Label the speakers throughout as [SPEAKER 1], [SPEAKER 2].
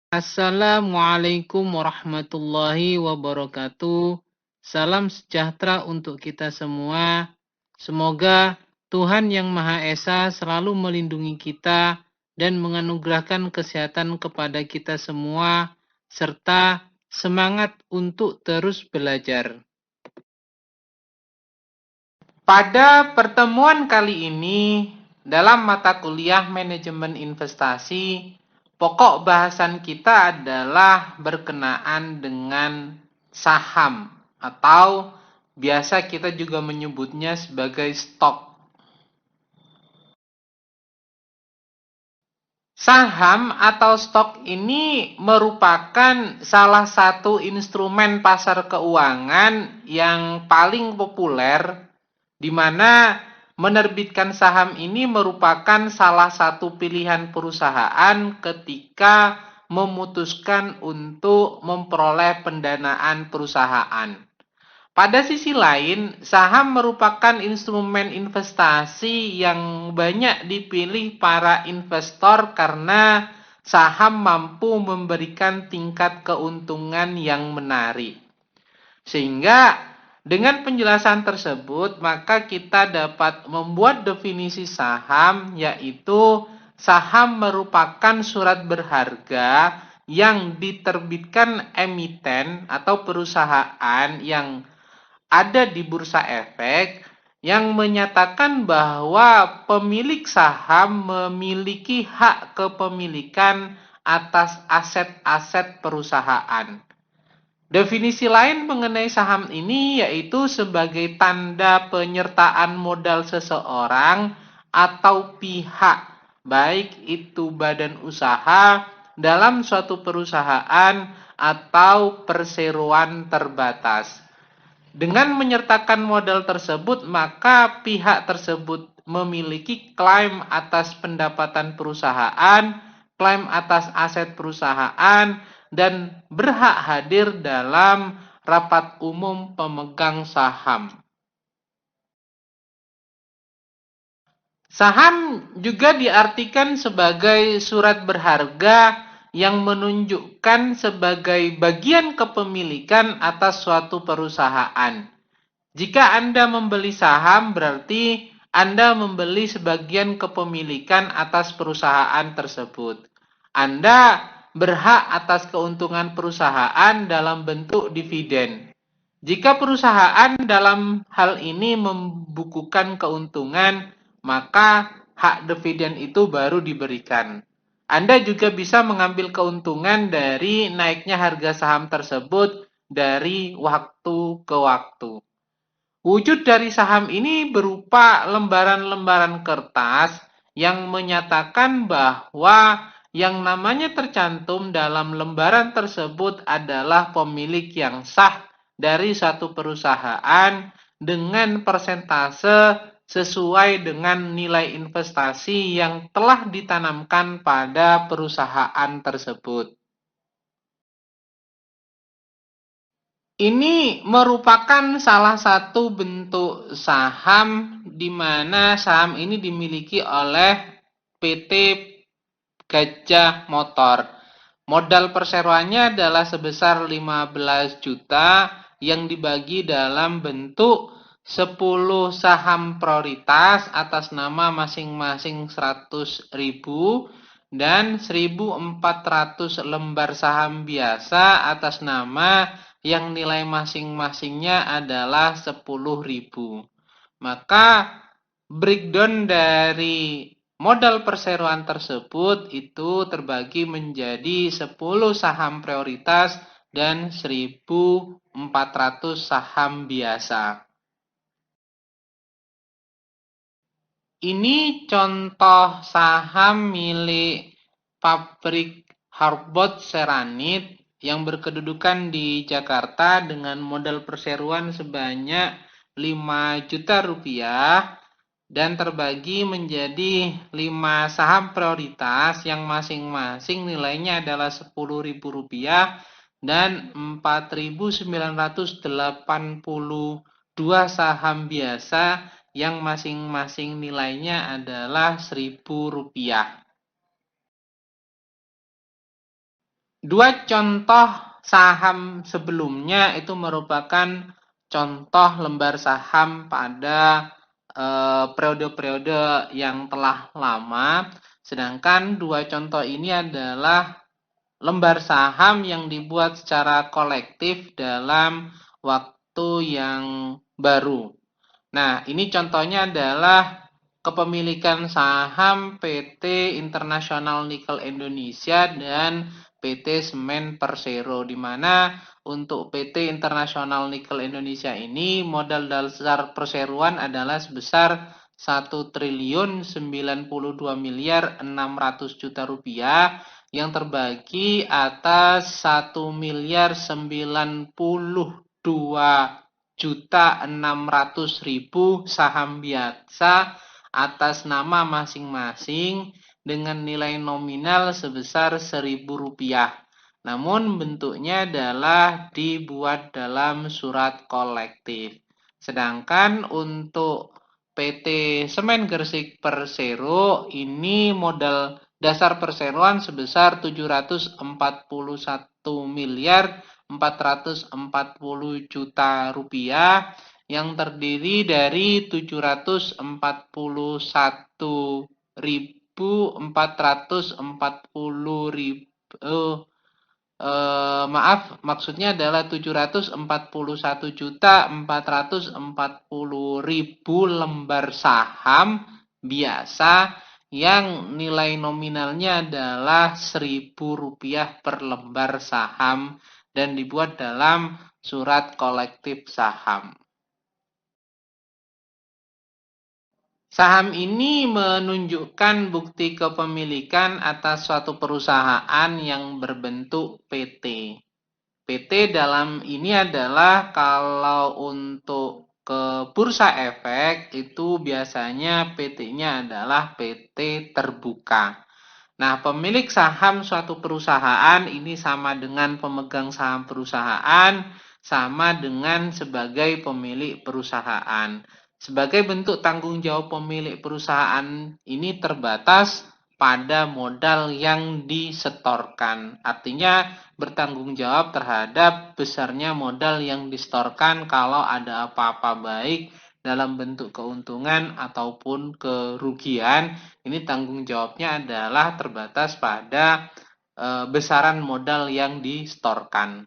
[SPEAKER 1] Assalamualaikum warahmatullahi wabarakatuh. Salam sejahtera untuk kita semua. Semoga Tuhan Yang Maha Esa selalu melindungi kita dan menganugerahkan kesehatan kepada kita semua, serta semangat untuk terus belajar. Pada pertemuan kali ini, dalam mata kuliah manajemen investasi, pokok bahasan kita adalah berkenaan dengan saham atau biasa kita juga menyebutnya sebagai stok. Saham atau stok ini merupakan salah satu instrumen pasar keuangan yang paling populer, di mana menerbitkan saham ini merupakan salah satu pilihan perusahaan ketika memutuskan untuk memperoleh pendanaan perusahaan. Pada sisi lain, saham merupakan instrumen investasi yang banyak dipilih para investor karena saham mampu memberikan tingkat keuntungan yang menarik. Sehingga dengan penjelasan tersebut, maka kita dapat membuat definisi saham, yaitu saham merupakan surat berharga yang diterbitkan emiten atau perusahaan yang ada di bursa efek yang menyatakan bahwa pemilik saham memiliki hak kepemilikan atas aset-aset perusahaan. Definisi lain mengenai saham ini yaitu sebagai tanda penyertaan modal seseorang atau pihak, baik itu badan usaha dalam suatu perusahaan atau perseroan terbatas. Dengan menyertakan modal tersebut, maka pihak tersebut memiliki klaim atas pendapatan perusahaan, klaim atas aset perusahaan, dan berhak hadir dalam rapat umum pemegang saham. Saham juga diartikan sebagai surat berharga yang menunjukkan sebagai bagian kepemilikan atas suatu perusahaan. Jika Anda membeli saham, berarti Anda membeli sebagian kepemilikan atas perusahaan tersebut. Anda berhak atas keuntungan perusahaan dalam bentuk dividen. Jika perusahaan dalam hal ini membukukan keuntungan, maka hak dividen itu baru diberikan. Anda juga bisa mengambil keuntungan dari naiknya harga saham tersebut dari waktu ke waktu. Wujud dari saham ini berupa lembaran-lembaran kertas yang menyatakan bahwa yang namanya tercantum dalam lembaran tersebut adalah pemilik yang sah dari satu perusahaan dengan persentase sesuai dengan nilai investasi yang telah ditanamkan pada perusahaan tersebut. Ini merupakan salah satu bentuk saham di mana saham ini dimiliki oleh PT Gajah Motor. Modal perseroannya adalah sebesar 15 juta yang dibagi dalam bentuk 10 saham prioritas atas nama masing-masing 100.000 dan 1.400 lembar saham biasa atas nama yang nilai masing-masingnya adalah 10.000. Maka breakdown dari modal perseroan tersebut itu terbagi menjadi 10 saham prioritas dan 1.400 saham biasa. Ini contoh saham milik pabrik Harbot Seranit yang berkedudukan di Jakarta dengan modal perseroan sebanyak 5 juta rupiah dan terbagi menjadi 5 saham prioritas yang masing-masing nilainya adalah Rp10.000 dan 4.982 saham biasa yang masing-masing nilainya adalah Rp1.000. Dua contoh saham sebelumnya itu merupakan contoh lembar saham pada periode-periode yang telah lama, sedangkan dua contoh ini adalah lembar saham yang dibuat secara kolektif dalam waktu yang baru. Nah, ini contohnya adalah kepemilikan saham PT International Nikel Indonesia dan PT Semen Persero, di mana untuk PT International Nikel Indonesia ini modal dasar perseroan adalah sebesar 1.092.600.000.000 rupiah yang terbagi atas 1.092.600.000 saham biasa atas nama masing-masing dengan nilai nominal sebesar Rp1.000. Namun bentuknya adalah dibuat dalam surat kolektif. Sedangkan untuk PT Semen Gresik Persero ini modal dasar perseroan sebesar 741.440.000.000 rupiah yang terdiri dari 741.440.000 maksudnya adalah 741.440.000 lembar saham biasa yang nilai nominalnya adalah Rp1.000 per lembar saham dan dibuat dalam surat kolektif saham. Saham ini menunjukkan bukti kepemilikan atas suatu perusahaan yang berbentuk PT. PT dalam ini adalah kalau untuk ke bursa efek itu biasanya PT-nya adalah PT terbuka. Nah, pemilik saham suatu perusahaan ini sama dengan pemegang saham perusahaan, sama dengan sebagai pemilik perusahaan. Sebagai bentuk tanggung jawab pemilik perusahaan ini terbatas pada modal yang disetorkan. Artinya bertanggung jawab terhadap besarnya modal yang disetorkan kalau ada apa-apa baik dalam bentuk keuntungan ataupun kerugian. Ini tanggung jawabnya adalah terbatas pada besaran modal yang disetorkan.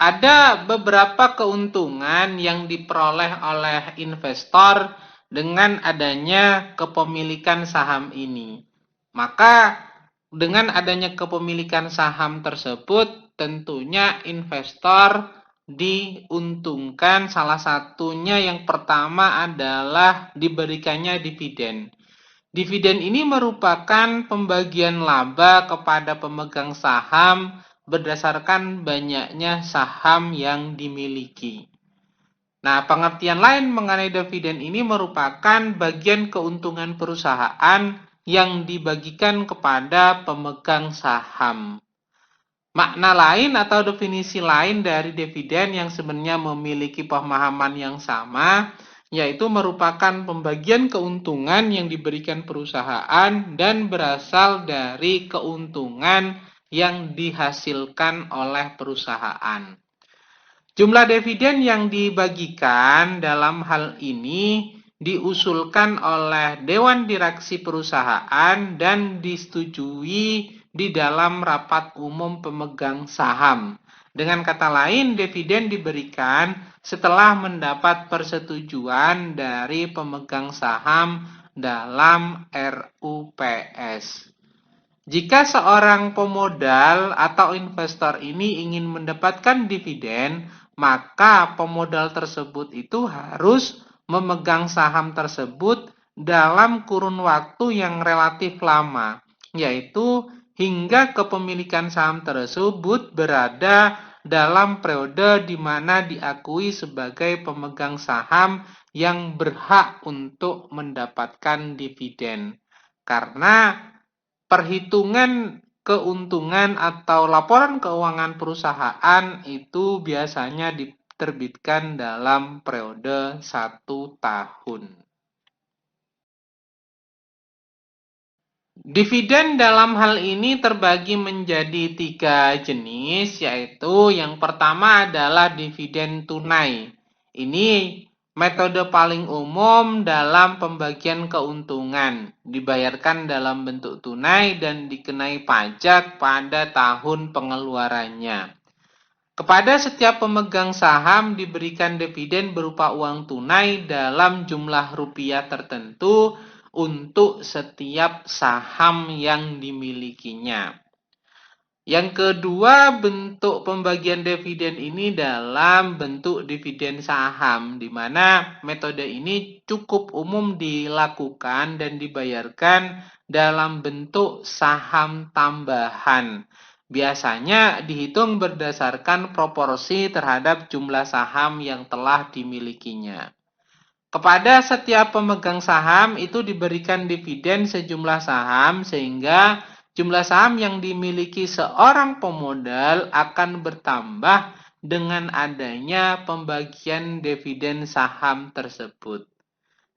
[SPEAKER 1] Ada beberapa keuntungan yang diperoleh oleh investor dengan adanya kepemilikan saham ini. Maka dengan adanya kepemilikan saham tersebut, tentunya investor diuntungkan. Salah satunya yang pertama adalah diberikannya dividen. Dividen ini merupakan pembagian laba kepada pemegang saham berdasarkan banyaknya saham yang dimiliki. Nah, pengertian lain mengenai dividen ini merupakan bagian keuntungan perusahaan yang dibagikan kepada pemegang saham. Makna lain atau definisi lain dari dividen yang sebenarnya memiliki pemahaman yang sama, yaitu merupakan pembagian keuntungan yang diberikan perusahaan dan berasal dari keuntungan yang dihasilkan oleh perusahaan. Jumlah dividen yang dibagikan dalam hal ini diusulkan oleh Dewan Direksi Perusahaan dan disetujui di dalam rapat umum pemegang saham. Dengan kata lain, dividen diberikan setelah mendapat persetujuan dari pemegang saham dalam RUPS. Jika seorang pemodal atau investor ini ingin mendapatkan dividen, maka pemodal tersebut itu harus memegang saham tersebut dalam kurun waktu yang relatif lama, yaitu hingga kepemilikan saham tersebut berada dalam periode di mana diakui sebagai pemegang saham yang berhak untuk mendapatkan dividen. Karena perhitungan keuntungan atau laporan keuangan perusahaan itu biasanya diterbitkan dalam periode 1 tahun. Dividen dalam hal ini terbagi menjadi 3 jenis, yaitu yang pertama adalah dividen tunai. Ini metode paling umum dalam pembagian keuntungan, dibayarkan dalam bentuk tunai dan dikenai pajak pada tahun pengeluarannya. Kepada setiap pemegang saham diberikan dividen berupa uang tunai dalam jumlah rupiah tertentu untuk setiap saham yang dimilikinya. Yang kedua, bentuk pembagian dividen ini dalam bentuk dividen saham, di mana metode ini cukup umum dilakukan dan dibayarkan dalam bentuk saham tambahan. Biasanya dihitung berdasarkan proporsi terhadap jumlah saham yang telah dimilikinya. Kepada setiap pemegang saham itu diberikan dividen sejumlah saham sehingga jumlah saham yang dimiliki seorang pemodal akan bertambah dengan adanya pembagian dividen saham tersebut.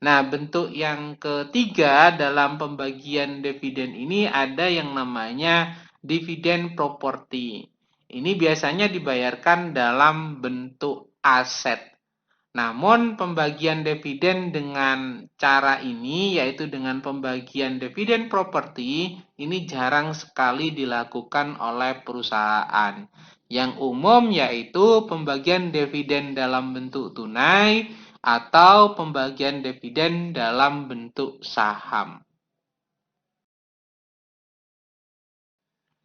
[SPEAKER 1] Nah, bentuk yang ketiga dalam pembagian dividen ini ada yang namanya dividen properti. Ini biasanya dibayarkan dalam bentuk aset. Namun pembagian dividen dengan cara ini, yaitu dengan pembagian dividen properti, ini jarang sekali dilakukan oleh perusahaan. Yang umum yaitu pembagian dividen dalam bentuk tunai atau pembagian dividen dalam bentuk saham.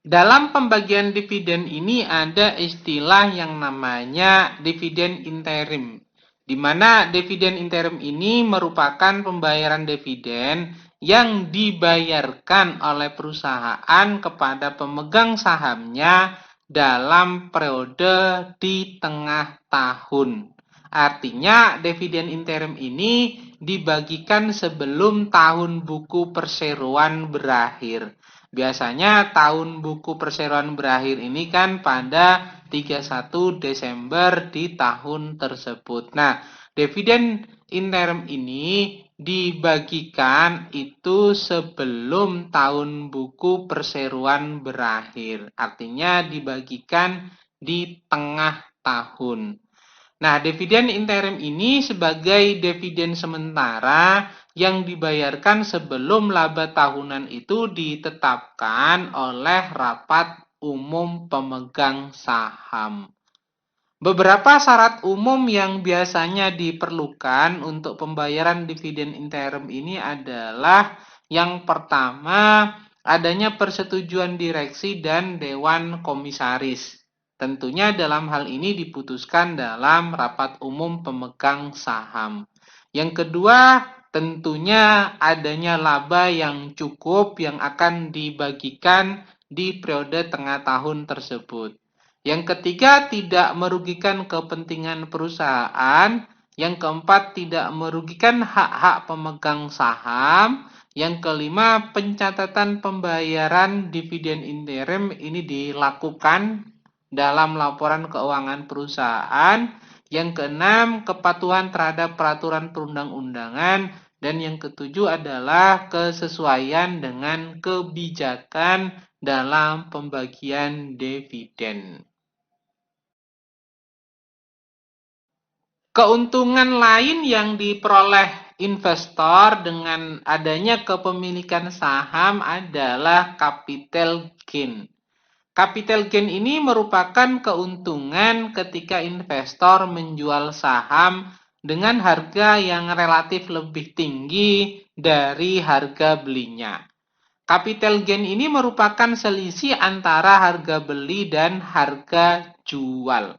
[SPEAKER 1] Dalam pembagian dividen ini ada istilah yang namanya dividen interim, di mana dividen interim ini merupakan pembayaran dividen yang dibayarkan oleh perusahaan kepada pemegang sahamnya dalam periode di tengah tahun. Artinya, dividen interim ini dibagikan sebelum tahun buku perseroan berakhir. Biasanya tahun buku perseroan berakhir ini kan pada 31 Desember di tahun tersebut. Nah, dividen interim ini dibagikan itu sebelum tahun buku perseroan berakhir. Artinya dibagikan di tengah tahun. Nah, dividen interim ini sebagai dividen sementara yang dibayarkan sebelum laba tahunan itu ditetapkan oleh rapat umum pemegang saham. Beberapa syarat umum yang biasanya diperlukan untuk pembayaran dividen interim ini adalah yang pertama, adanya persetujuan direksi dan dewan komisaris. Tentunya dalam hal ini diputuskan dalam rapat umum pemegang saham. Yang kedua, tentunya adanya laba yang cukup yang akan dibagikan di periode tengah tahun tersebut. Yang ketiga, tidak merugikan kepentingan perusahaan. Yang keempat, tidak merugikan hak-hak pemegang saham. Yang kelima, pencatatan pembayaran dividen interim ini dilakukan dalam laporan keuangan perusahaan. Yang keenam, kepatuhan terhadap peraturan perundang-undangan. Dan yang ketujuh adalah kesesuaian dengan kebijakan dalam pembagian dividen. Keuntungan lain yang diperoleh investor dengan adanya kepemilikan saham adalah capital gain. Capital gain ini merupakan keuntungan ketika investor menjual saham dengan harga yang relatif lebih tinggi dari harga belinya. Capital gain ini merupakan selisih antara harga beli dan harga jual.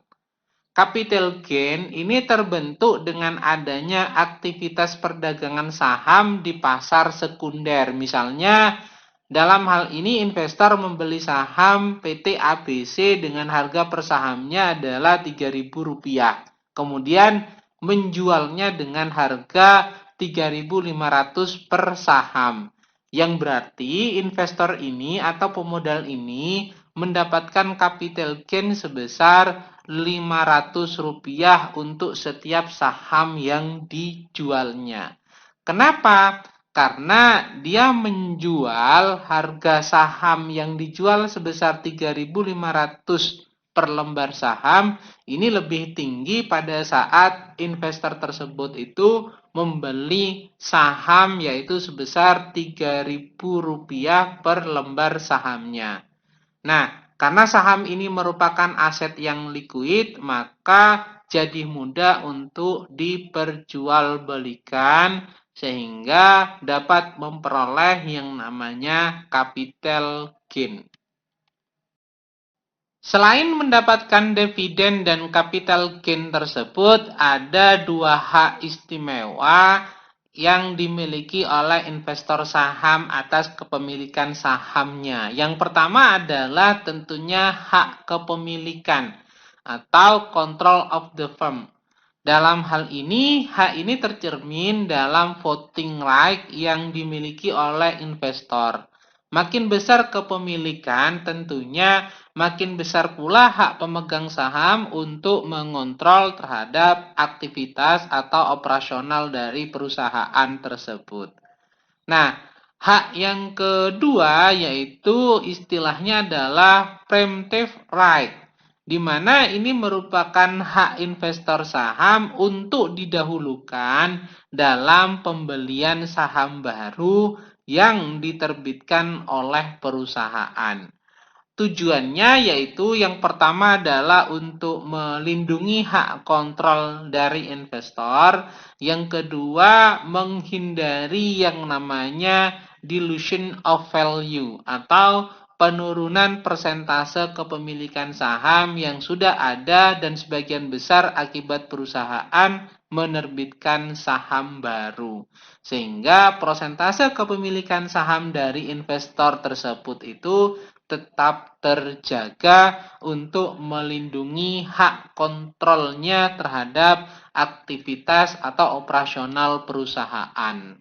[SPEAKER 1] Capital gain ini terbentuk dengan adanya aktivitas perdagangan saham di pasar sekunder. Misalnya, dalam hal ini investor membeli saham PT ABC dengan harga per sahamnya adalah Rp3.000. Kemudian menjualnya dengan harga 3.500 per saham. Yang berarti investor ini atau pemodal ini mendapatkan capital gain sebesar Rp500 untuk setiap saham yang dijualnya. Kenapa? karena dia menjual harga saham yang dijual sebesar 3.500 per lembar saham ini lebih tinggi pada saat investor tersebut itu membeli saham yaitu sebesar Rp3.000 per lembar sahamnya. Nah, karena saham ini merupakan aset yang likuid, maka jadi mudah untuk diperjualbelikan sehingga dapat memperoleh yang namanya capital gain. Selain mendapatkan dividen dan capital gain tersebut, ada dua hak istimewa yang dimiliki oleh investor saham atas kepemilikan sahamnya. Yang pertama adalah tentunya hak kepemilikan atau control of the firm. Dalam hal ini, hak ini tercermin dalam voting right yang dimiliki oleh investor. Makin besar kepemilikan, tentunya makin besar pula hak pemegang saham untuk mengontrol terhadap aktivitas atau operasional dari perusahaan tersebut. Nah, hak yang kedua yaitu istilahnya adalah preemptive right, di mana ini merupakan hak investor saham untuk didahulukan dalam pembelian saham baru yang diterbitkan oleh perusahaan. Tujuannya yaitu yang pertama adalah untuk melindungi hak kontrol dari investor, yang kedua menghindari yang namanya dilution of value atau penurunan persentase kepemilikan saham yang sudah ada dan sebagian besar akibat perusahaan menerbitkan saham baru. Sehingga persentase kepemilikan saham dari investor tersebut itu tetap terjaga untuk melindungi hak kontrolnya terhadap aktivitas atau operasional perusahaan.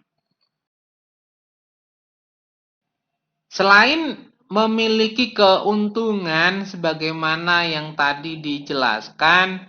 [SPEAKER 1] Selain memiliki keuntungan sebagaimana yang tadi dijelaskan,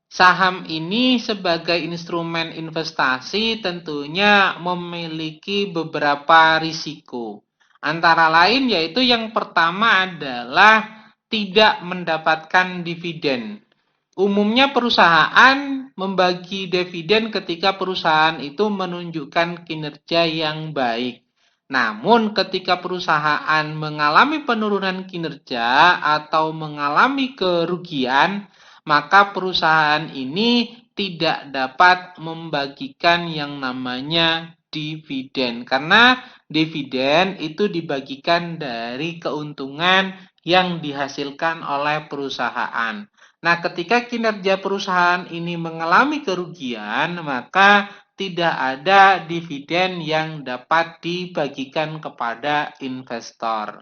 [SPEAKER 1] saham ini sebagai instrumen investasi tentunya memiliki beberapa risiko. Antara lain yaitu yang pertama adalah tidak mendapatkan dividen. Umumnya perusahaan membagi dividen ketika perusahaan itu menunjukkan kinerja yang baik. Namun ketika perusahaan mengalami penurunan kinerja atau mengalami kerugian, maka perusahaan ini tidak dapat membagikan yang namanya dividen. Karena dividen itu dibagikan dari keuntungan yang dihasilkan oleh perusahaan. Nah, ketika kinerja perusahaan ini mengalami kerugian, maka tidak ada dividen yang dapat dibagikan kepada investor.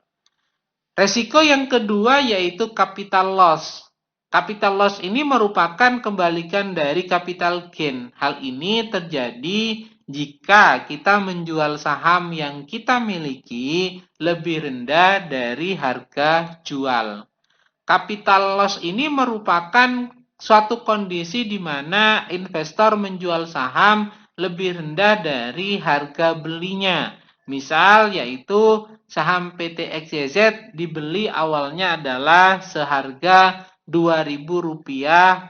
[SPEAKER 1] Resiko yang kedua yaitu capital loss. Capital loss ini merupakan kembalikan dari capital gain. Hal ini terjadi jika kita menjual saham yang kita miliki lebih rendah dari harga jual. Capital loss ini merupakan suatu kondisi di mana investor menjual saham lebih rendah dari harga belinya. Misal yaitu saham PT XYZ dibeli awalnya adalah seharga Rp2.000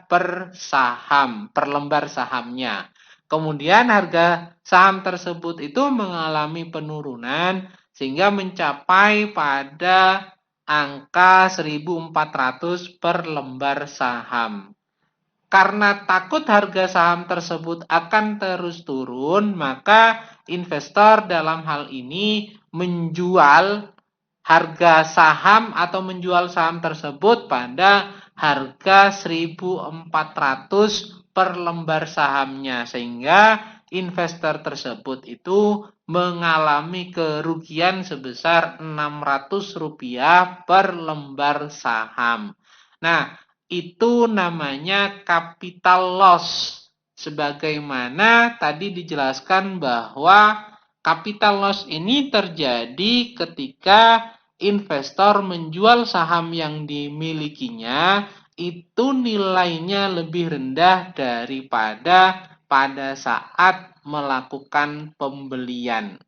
[SPEAKER 1] per saham, per lembar sahamnya. Kemudian harga saham tersebut itu mengalami penurunan sehingga mencapai pada angka 1.400 per lembar saham. Karena takut harga saham tersebut akan terus turun, maka investor dalam hal ini menjual harga saham atau menjual saham tersebut pada harga 1.400 per lembar sahamnya, sehingga investor tersebut itu mengalami kerugian sebesar Rp600 per lembar saham. Nah, itu namanya capital loss. Sebagaimana tadi dijelaskan bahwa capital loss ini terjadi ketika investor menjual saham yang dimilikinya itu nilainya lebih rendah daripada pada saat melakukan pembelian.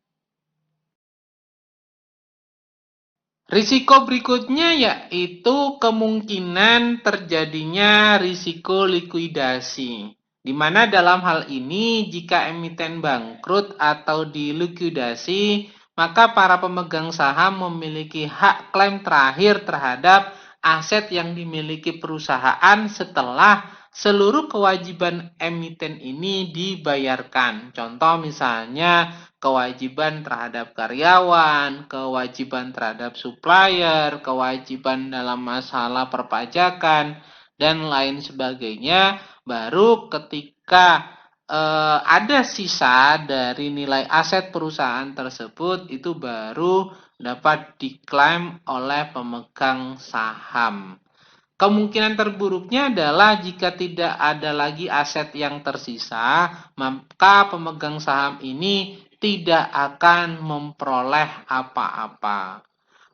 [SPEAKER 1] Risiko berikutnya yaitu kemungkinan terjadinya risiko likuidasi. Di mana dalam hal ini jika emiten bangkrut atau dilikuidasi, maka para pemegang saham memiliki hak klaim terakhir terhadap aset yang dimiliki perusahaan setelah seluruh kewajiban emiten ini dibayarkan. Contoh misalnya kewajiban terhadap karyawan, kewajiban terhadap supplier, kewajiban dalam masalah perpajakan, dan lain sebagainya. Baru ketika ada sisa dari nilai aset perusahaan tersebut, itu baru dapat diklaim oleh pemegang saham. Kemungkinan terburuknya adalah jika tidak ada lagi aset yang tersisa, maka pemegang saham ini tidak akan memperoleh apa-apa.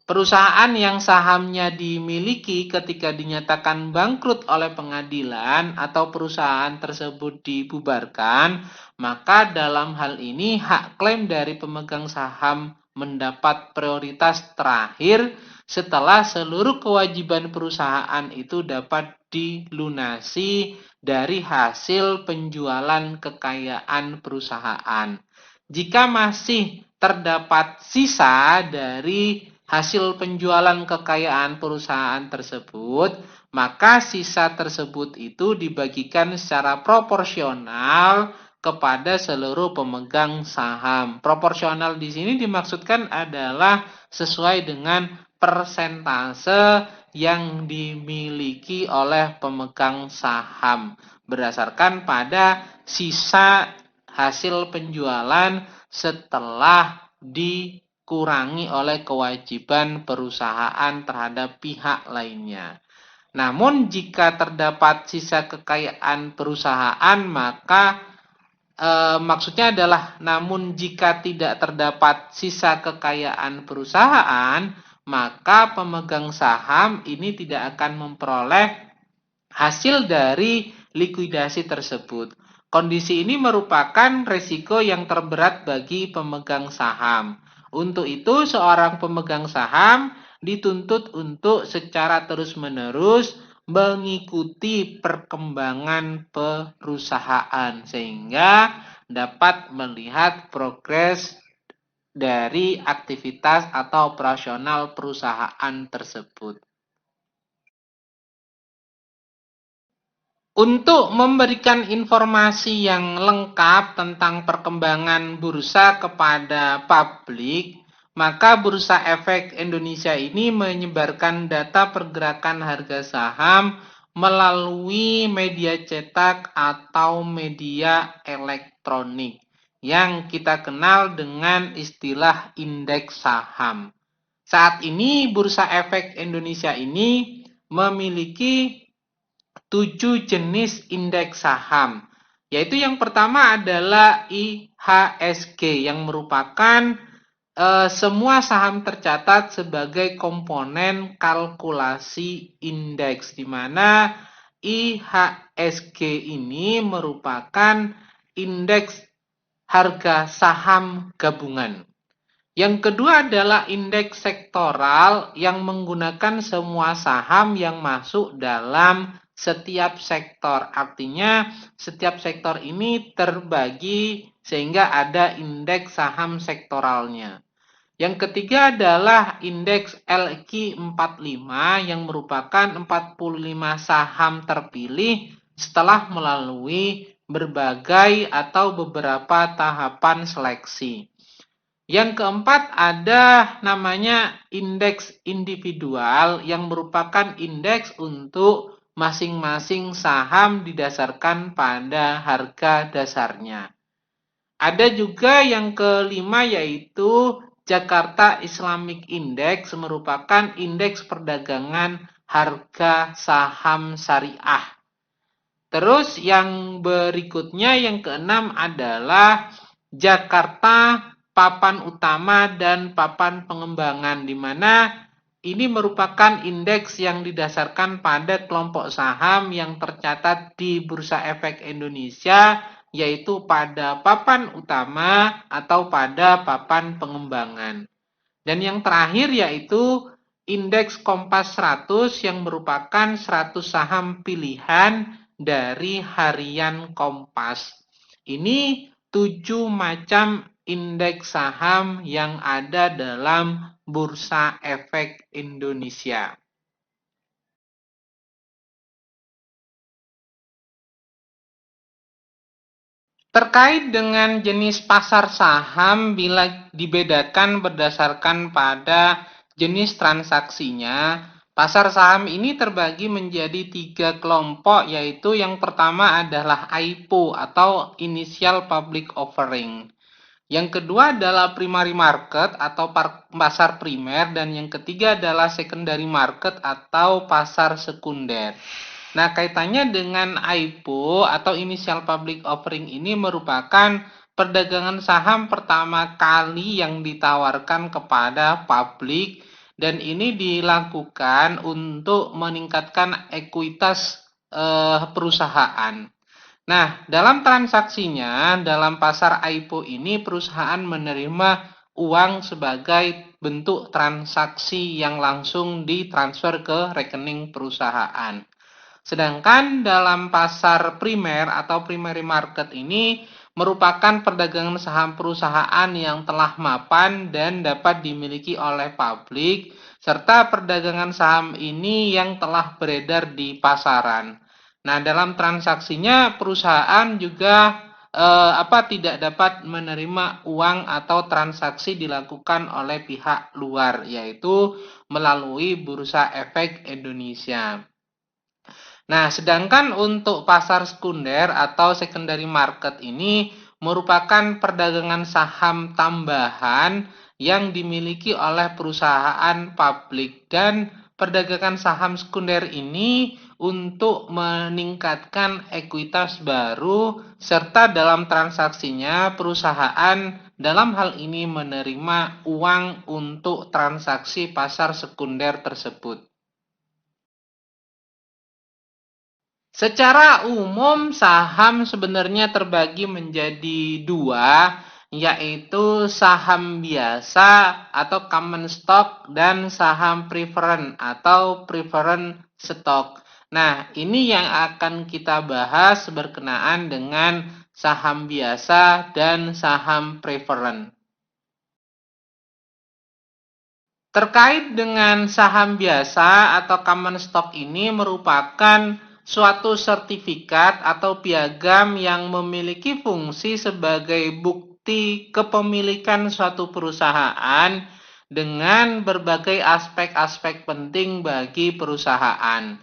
[SPEAKER 1] Perusahaan yang sahamnya dimiliki ketika dinyatakan bangkrut oleh pengadilan atau perusahaan tersebut dibubarkan, maka dalam hal ini hak klaim dari pemegang saham mendapat prioritas terakhir setelah seluruh kewajiban perusahaan itu dapat dilunasi dari hasil penjualan kekayaan perusahaan. Jika masih terdapat sisa dari hasil penjualan kekayaan perusahaan tersebut, maka sisa tersebut itu dibagikan secara proporsional kepada seluruh pemegang saham. Proporsional di sini dimaksudkan adalah sesuai dengan persentase yang dimiliki oleh pemegang saham berdasarkan pada sisa hasil penjualan setelah dikurangi oleh kewajiban perusahaan terhadap pihak lainnya. Namun jika terdapat sisa kekayaan perusahaan, maka maksudnya adalah namun jika tidak terdapat sisa kekayaan perusahaan, maka pemegang saham ini tidak akan memperoleh hasil dari likuidasi tersebut. Kondisi ini merupakan risiko yang terberat bagi pemegang saham. Untuk itu, seorang pemegang saham dituntut untuk secara terus-menerus mengikuti perkembangan perusahaan sehingga dapat melihat progres dari aktivitas atau operasional perusahaan tersebut. Untuk memberikan informasi yang lengkap tentang perkembangan bursa kepada publik, maka Bursa Efek Indonesia ini menyebarkan data pergerakan harga saham melalui media cetak atau media elektronik yang kita kenal dengan istilah indeks saham. Saat ini Bursa Efek Indonesia ini memiliki 7 jenis indeks saham, yaitu yang pertama adalah IHSG yang merupakan semua saham tercatat sebagai komponen kalkulasi indeks, di mana IHSG ini merupakan indeks harga saham gabungan. Yang kedua adalah indeks sektoral yang menggunakan semua saham yang masuk dalam setiap sektor. Artinya setiap sektor ini terbagi sehingga ada indeks saham sektoralnya. Yang ketiga adalah indeks LQ45 yang merupakan 45 saham terpilih setelah melalui berbagai atau beberapa tahapan seleksi. Yang keempat ada namanya indeks individual yang merupakan indeks untuk masing-masing saham didasarkan pada harga dasarnya. Ada juga yang kelima yaitu Jakarta Islamic Index merupakan indeks perdagangan harga saham syariah. Terus yang berikutnya yang keenam adalah Jakarta Papan Utama dan Papan Pengembangan, di mana ini merupakan indeks yang didasarkan pada kelompok saham yang tercatat di Bursa Efek Indonesia, yaitu pada papan utama atau pada papan pengembangan. Dan yang terakhir yaitu indeks Kompas 100 yang merupakan 100 saham pilihan dari harian Kompas. Ini 7 macam indeks saham yang ada dalam Bursa Efek Indonesia. Terkait dengan jenis pasar saham, bila dibedakan berdasarkan pada jenis transaksinya, pasar saham ini terbagi menjadi 3 kelompok, yaitu yang pertama adalah IPO atau Initial Public Offering. Yang kedua adalah primary market atau pasar primer, dan yang ketiga adalah secondary market atau pasar sekunder. Nah, kaitannya dengan IPO atau Initial Public Offering ini merupakan perdagangan saham pertama kali yang ditawarkan kepada publik, dan ini dilakukan untuk meningkatkan ekuitas perusahaan. Nah, dalam transaksinya, dalam pasar IPO ini perusahaan menerima uang sebagai bentuk transaksi yang langsung ditransfer ke rekening perusahaan. Sedangkan dalam pasar primer atau primary market ini merupakan perdagangan saham perusahaan yang telah mapan dan dapat dimiliki oleh publik, serta perdagangan saham ini yang telah beredar di pasaran. Nah, dalam transaksinya perusahaan juga tidak dapat menerima uang atau transaksi dilakukan oleh pihak luar, yaitu melalui Bursa Efek Indonesia. Nah, sedangkan untuk pasar sekunder atau secondary market ini merupakan perdagangan saham tambahan yang dimiliki oleh perusahaan publik, dan perdagangan saham sekunder ini untuk meningkatkan ekuitas baru, serta dalam transaksinya perusahaan dalam hal ini menerima uang untuk transaksi pasar sekunder tersebut. Secara umum, saham sebenarnya terbagi menjadi dua, yaitu saham biasa atau common stock dan saham preferred atau preferred stock. Nah, ini yang akan kita bahas berkenaan dengan saham biasa dan saham preferred. Terkait dengan saham biasa atau common stock ini merupakan suatu sertifikat atau piagam yang memiliki fungsi sebagai bukti kepemilikan suatu perusahaan dengan berbagai aspek-aspek penting bagi perusahaan.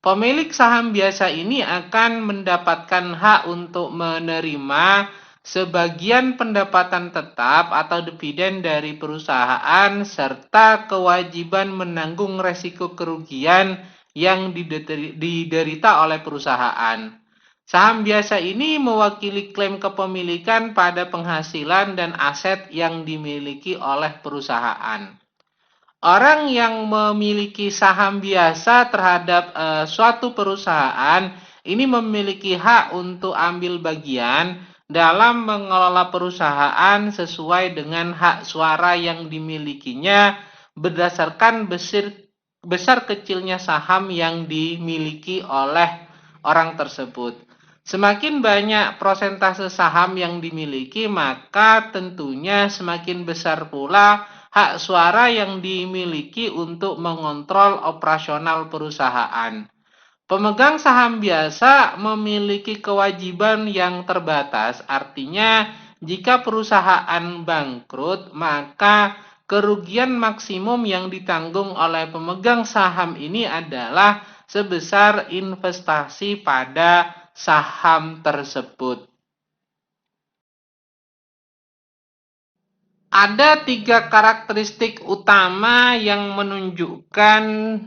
[SPEAKER 1] Pemilik saham biasa ini akan mendapatkan hak untuk menerima sebagian pendapatan tetap atau dividen dari perusahaan, serta kewajiban menanggung resiko kerugian yang diderita oleh perusahaan. Saham biasa ini mewakili klaim kepemilikan pada penghasilan dan aset yang dimiliki oleh perusahaan. Orang yang memiliki saham biasa terhadap suatu perusahaan ini memiliki hak untuk ambil bagian dalam mengelola perusahaan sesuai dengan hak suara yang dimilikinya berdasarkan besar kecilnya saham yang dimiliki oleh orang tersebut. Semakin banyak persentase saham yang dimiliki, maka tentunya semakin besar pula hak suara yang dimiliki untuk mengontrol operasional perusahaan. Pemegang saham biasa memiliki kewajiban yang terbatas, artinya jika perusahaan bangkrut, maka kerugian maksimum yang ditanggung oleh pemegang saham ini adalah sebesar investasi pada saham tersebut. Ada 3 karakteristik utama yang menunjukkan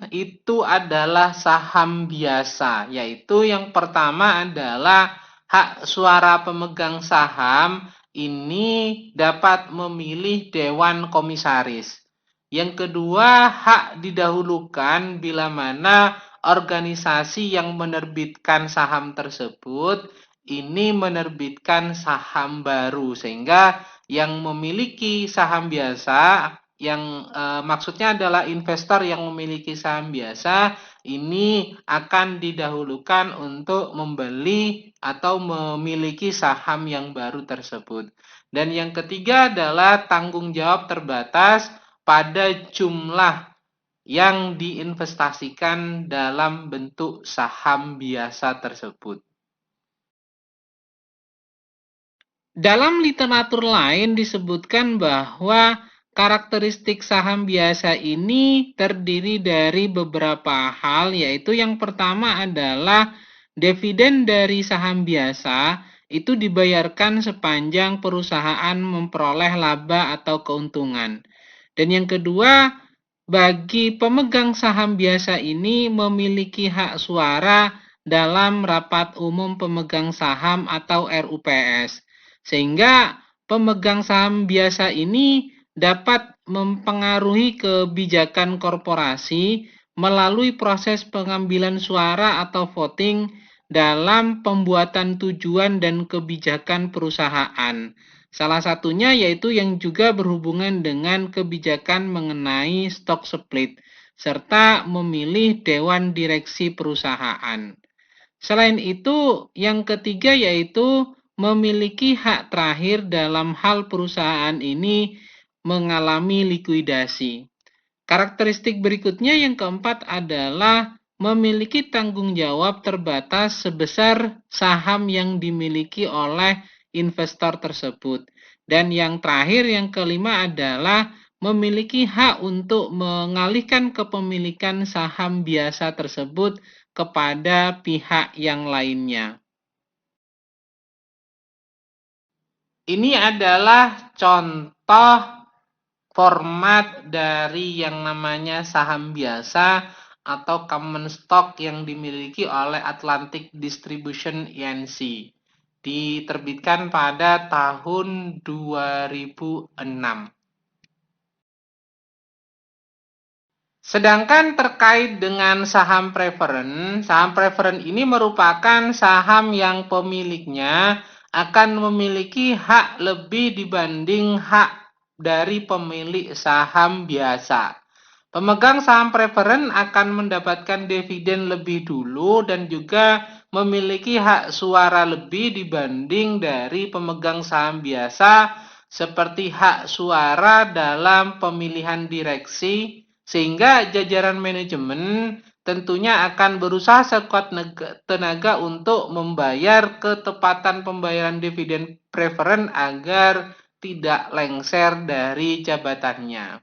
[SPEAKER 1] itu adalah saham biasa, yaitu yang pertama adalah hak suara pemegang saham ini dapat memilih dewan komisaris. Yang kedua, hak didahulukan bila mana organisasi yang menerbitkan saham tersebut ini menerbitkan saham baru, sehingga yang memiliki saham biasa maksudnya adalah investor yang memiliki saham biasa ini akan didahulukan untuk membeli atau memiliki saham yang baru tersebut. Dan yang ketiga adalah tanggung jawab terbatas pada jumlah yang diinvestasikan dalam bentuk saham biasa tersebut. Dalam literatur lain disebutkan bahwa karakteristik saham biasa ini terdiri dari beberapa hal, yaitu yang pertama adalah dividen dari saham biasa itu dibayarkan sepanjang perusahaan memperoleh laba atau keuntungan. Dan yang kedua, bagi pemegang saham biasa ini memiliki hak suara dalam rapat umum pemegang saham atau RUPS. Sehingga pemegang saham biasa ini dapat mempengaruhi kebijakan korporasi melalui proses pengambilan suara atau voting dalam pembuatan tujuan dan kebijakan perusahaan. Salah satunya yaitu yang juga berhubungan dengan kebijakan mengenai stock split, serta memilih dewan direksi perusahaan. Selain itu, yang ketiga yaitu memiliki hak terakhir dalam hal perusahaan ini mengalami likuidasi. Karakteristik berikutnya yang keempat adalah memiliki tanggung jawab terbatas sebesar saham yang dimiliki oleh investor tersebut. Dan yang terakhir, yang kelima adalah memiliki hak untuk mengalihkan kepemilikan saham biasa tersebut kepada pihak yang lainnya. Ini adalah contoh format dari yang namanya saham biasa atau common stock yang dimiliki oleh Atlantic Distribution Inc. Diterbitkan pada tahun 2006. Sedangkan terkait dengan saham preferen ini merupakan saham yang pemiliknya akan memiliki hak lebih dibanding hak dari pemilik saham biasa. Pemegang saham preferen akan mendapatkan dividen lebih dulu dan juga memiliki hak suara lebih dibanding dari pemegang saham biasa, seperti hak suara dalam pemilihan direksi, sehingga jajaran manajemen tentunya akan berusaha sekuat tenaga untuk membayar ketepatan pembayaran dividen preferen agar tidak lengser dari jabatannya.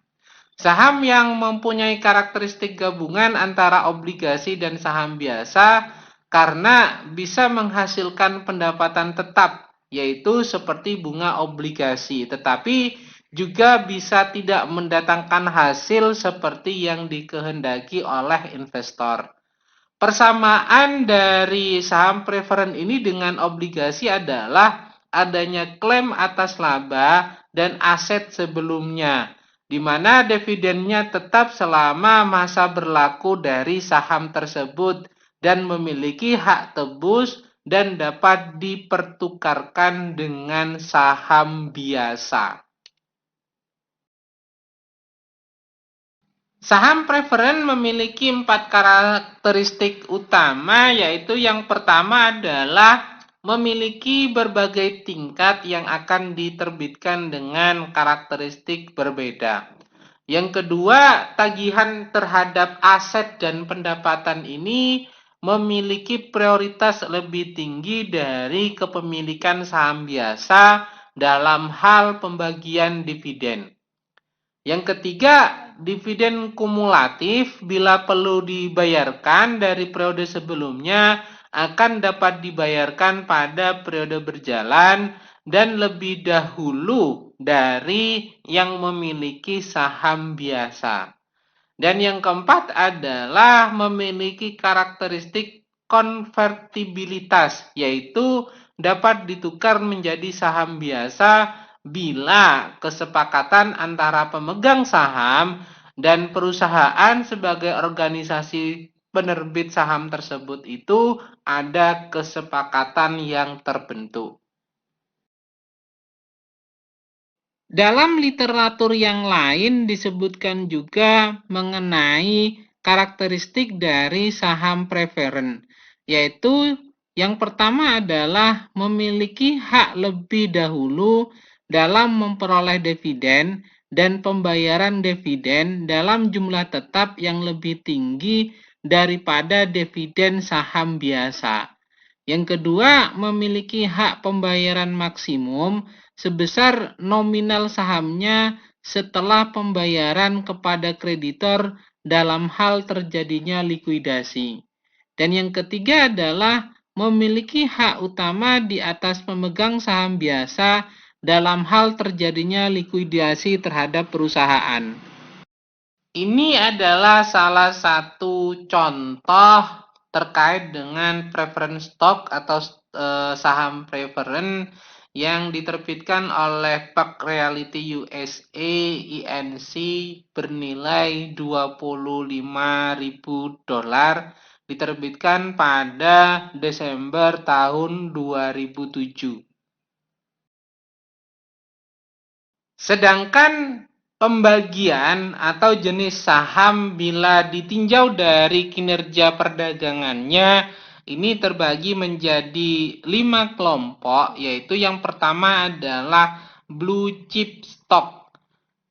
[SPEAKER 1] Saham yang mempunyai karakteristik gabungan antara obligasi dan saham biasa karena bisa menghasilkan pendapatan tetap, yaitu seperti bunga obligasi, tetapi juga bisa tidak mendatangkan hasil seperti yang dikehendaki oleh investor. Persamaan dari saham preferen ini dengan obligasi adalah adanya klaim atas laba dan aset sebelumnya, di mana dividennya tetap selama masa berlaku dari saham tersebut dan memiliki hak tebus dan dapat dipertukarkan dengan saham biasa. Saham preferen memiliki 4 karakteristik utama, yaitu yang pertama adalah memiliki berbagai tingkat yang akan diterbitkan dengan karakteristik berbeda. Yang kedua, tagihan terhadap aset dan pendapatan ini memiliki prioritas lebih tinggi dari kepemilikan saham biasa dalam hal pembagian dividen. Yang ketiga, dividen kumulatif bila perlu dibayarkan dari periode sebelumnya akan dapat dibayarkan pada periode berjalan dan lebih dahulu dari yang memiliki saham biasa. Dan yang keempat adalah memiliki karakteristik konvertibilitas, yaitu dapat ditukar menjadi saham biasa bila kesepakatan antara pemegang saham dan perusahaan sebagai organisasi penerbit saham tersebut itu ada kesepakatan yang terbentuk. Dalam literatur yang lain disebutkan juga mengenai karakteristik dari saham preferen, yaitu yang pertama adalah memiliki hak lebih dahulu dalam memperoleh dividen dan pembayaran dividen dalam jumlah tetap yang lebih tinggi daripada dividen saham biasa. Yang kedua, memiliki hak pembayaran maksimum sebesar nominal sahamnya setelah pembayaran kepada kreditor dalam hal terjadinya likuidasi. Dan yang ketiga adalah memiliki hak utama di atas pemegang saham biasa dalam hal terjadinya likuidasi terhadap perusahaan. Ini adalah salah satu contoh terkait dengan preference stock atau saham preferen yang diterbitkan oleh Park Realty USA Inc. bernilai $25.000, diterbitkan pada Desember tahun 2007. Sedangkan pembagian atau jenis saham bila ditinjau dari kinerja perdagangannya ini terbagi menjadi 5 kelompok, yaitu yang pertama adalah blue chip stock,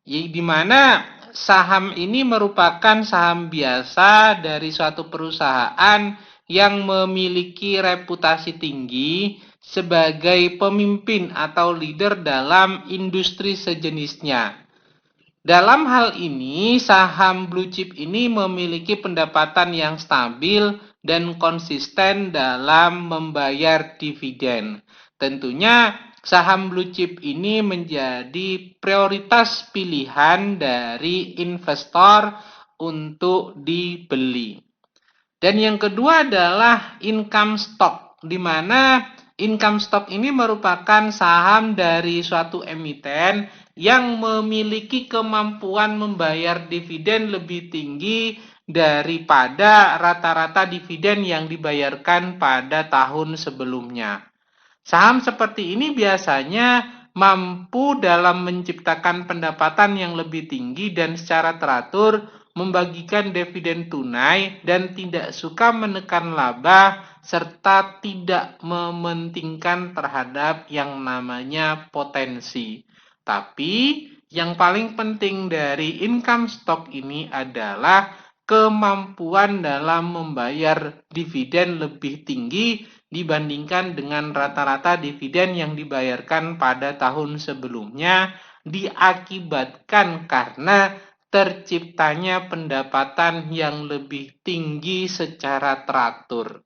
[SPEAKER 1] di mana saham ini merupakan saham biasa dari suatu perusahaan yang memiliki reputasi tinggi sebagai pemimpin atau leader dalam industri sejenisnya. Dalam hal ini, saham blue chip ini memiliki pendapatan yang stabil dan konsisten dalam membayar dividen. Tentunya, saham blue chip ini menjadi prioritas pilihan dari investor untuk dibeli. Dan yang kedua adalah income stock, di mana income stock ini merupakan saham dari suatu emiten yang memiliki kemampuan membayar dividen lebih tinggi daripada rata-rata dividen yang dibayarkan pada tahun sebelumnya. Saham seperti ini biasanya mampu dalam menciptakan pendapatan yang lebih tinggi dan secara teratur membagikan dividen tunai dan tidak suka menekan laba serta tidak mementingkan terhadap yang namanya potensi. Tapi yang paling penting dari income stock ini adalah kemampuan dalam membayar dividen lebih tinggi dibandingkan dengan rata-rata dividen yang dibayarkan pada tahun sebelumnya, diakibatkan karena terciptanya pendapatan yang lebih tinggi secara teratur.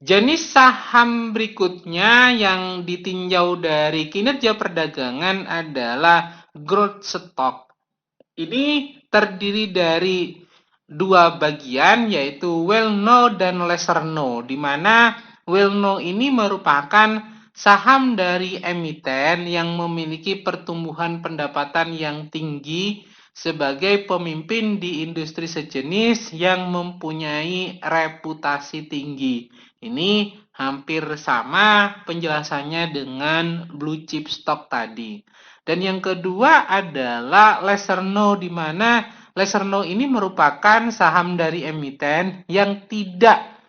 [SPEAKER 1] Jenis saham berikutnya yang ditinjau dari kinerja perdagangan adalah growth stock. Ini terdiri dari dua bagian, yaitu well known dan lesser known, di mana well known ini merupakan saham dari emiten yang memiliki pertumbuhan pendapatan yang tinggi sebagai pemimpin di industri sejenis yang mempunyai reputasi tinggi. Ini hampir sama penjelasannya dengan blue chip stock tadi. Dan yang kedua adalah lesser known, di mana lesser known ini merupakan saham dari emiten yang tidak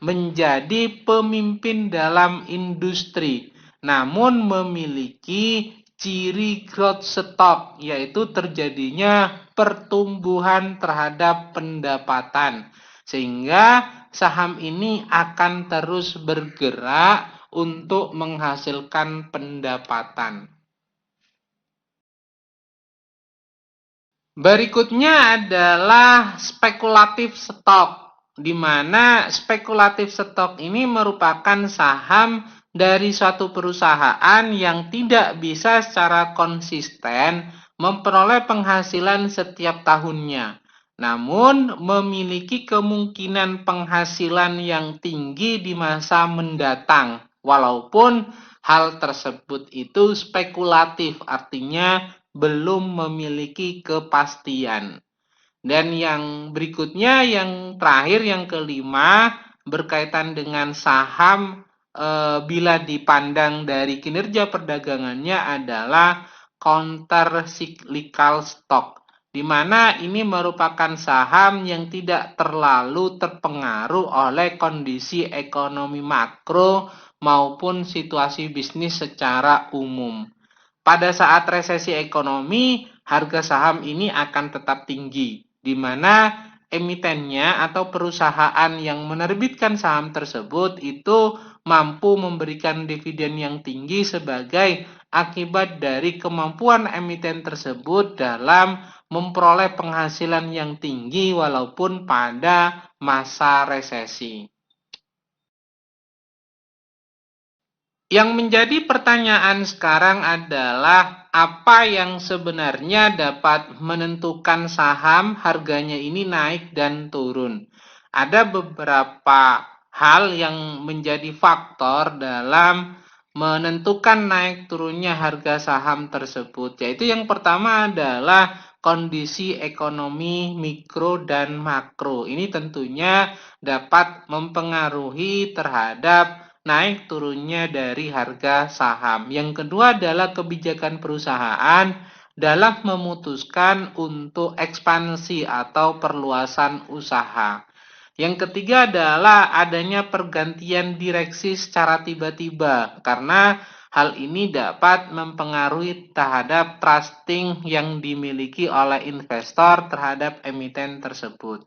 [SPEAKER 1] menjadi pemimpin dalam industri, namun memiliki ciri growth stock, yaitu terjadinya pertumbuhan terhadap pendapatan, sehingga saham ini akan terus bergerak untuk menghasilkan pendapatan. Berikutnya adalah spekulatif stok, di mana spekulatif stok ini merupakan saham dari suatu perusahaan yang tidak bisa secara konsisten memperoleh penghasilan setiap tahunnya, namun memiliki kemungkinan penghasilan yang tinggi di masa mendatang, walaupun hal tersebut itu spekulatif, artinya belum memiliki kepastian. Dan yang berikutnya, yang terakhir, yang kelima, berkaitan dengan saham bila dipandang dari kinerja perdagangannya adalah counter cyclical stock, di mana ini merupakan saham yang tidak terlalu terpengaruh oleh kondisi ekonomi makro maupun situasi bisnis secara umum. Pada saat resesi ekonomi, harga saham ini akan tetap tinggi, di mana emitennya atau perusahaan yang menerbitkan saham tersebut itu mampu memberikan dividen yang tinggi sebagai akibat dari kemampuan emiten tersebut dalam memperoleh penghasilan yang tinggi walaupun pada masa resesi. Yang menjadi pertanyaan sekarang adalah apa yang sebenarnya dapat menentukan saham harganya ini naik dan turun. Ada beberapa hal yang menjadi faktor dalam menentukan naik turunnya harga saham tersebut. Yaitu yang pertama adalah kondisi ekonomi mikro dan makro. Ini tentunya dapat mempengaruhi terhadap naik turunnya dari harga saham. Yang kedua adalah kebijakan perusahaan dalam memutuskan untuk ekspansi atau perluasan usaha. Yang ketiga adalah adanya pergantian direksi secara tiba-tiba, karena hal ini dapat mempengaruhi terhadap trusting yang dimiliki oleh investor terhadap emiten tersebut.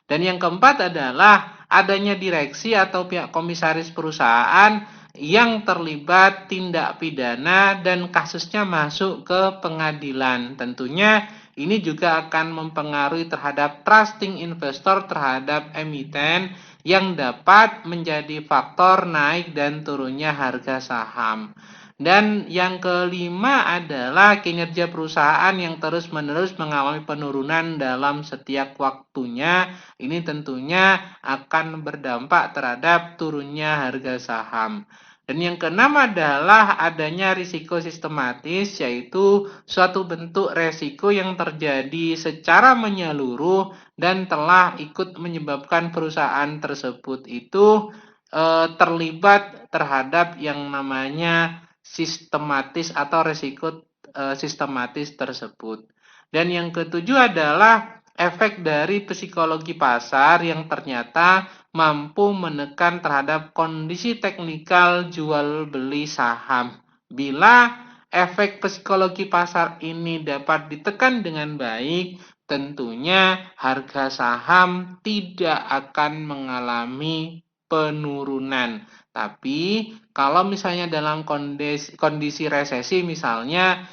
[SPEAKER 1] Dan yang keempat adalah adanya direksi atau pihak komisaris perusahaan yang terlibat tindak pidana dan kasusnya masuk ke pengadilan. Tentunya ini juga akan mempengaruhi terhadap trusting investor terhadap emiten yang dapat menjadi faktor naik dan turunnya harga saham. Dan yang kelima adalah kinerja perusahaan yang terus-menerus mengalami penurunan dalam setiap waktunya. Ini tentunya akan berdampak terhadap turunnya harga saham. Dan yang keenam adalah adanya risiko sistematis, yaitu suatu bentuk resiko yang terjadi secara menyeluruh dan telah ikut menyebabkan perusahaan tersebut itu terlibat terhadap yang namanya sistematis atau risiko sistematis tersebut. Dan yang ketujuh adalah efek dari psikologi pasar yang ternyata mampu menekan terhadap kondisi teknikal jual beli saham. Bila efek psikologi pasar ini dapat ditekan dengan baik, tentunya harga saham tidak akan mengalami penurunan. Tapi kalau misalnya dalam kondisi resesi, misalnya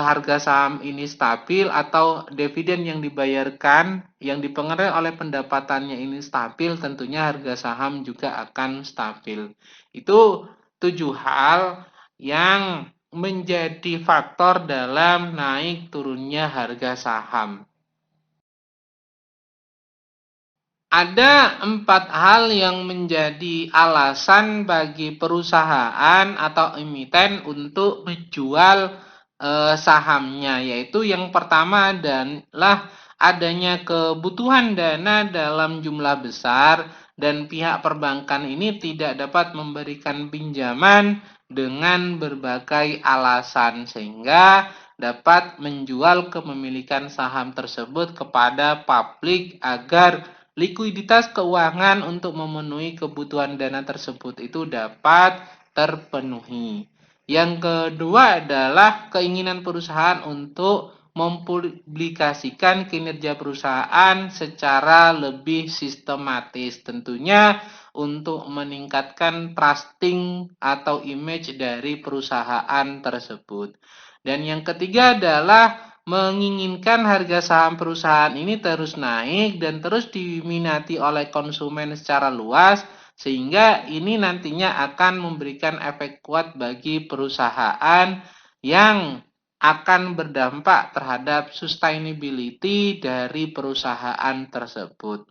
[SPEAKER 1] harga saham ini stabil atau dividen yang dibayarkan yang dipengaruhi oleh pendapatannya ini stabil, tentunya harga saham juga akan stabil. Itu 7 hal yang menjadi faktor dalam naik turunnya harga saham. Ada 4 hal yang menjadi alasan bagi perusahaan atau emiten untuk menjual sahamnya, yaitu yang pertama adalah adanya kebutuhan dana dalam jumlah besar dan pihak perbankan ini tidak dapat memberikan pinjaman dengan berbagai alasan sehingga dapat menjual kepemilikan saham tersebut kepada publik agar likuiditas keuangan untuk memenuhi kebutuhan dana tersebut itu dapat terpenuhi. Yang kedua adalah keinginan perusahaan untuk mempublikasikan kinerja perusahaan secara lebih sistematis. Tentunya untuk meningkatkan trusting atau image dari perusahaan tersebut. Dan yang ketiga adalah menginginkan harga saham perusahaan ini terus naik dan terus diminati oleh konsumen secara luas, sehingga ini nantinya akan memberikan efek kuat bagi perusahaan yang akan berdampak terhadap sustainability dari perusahaan tersebut.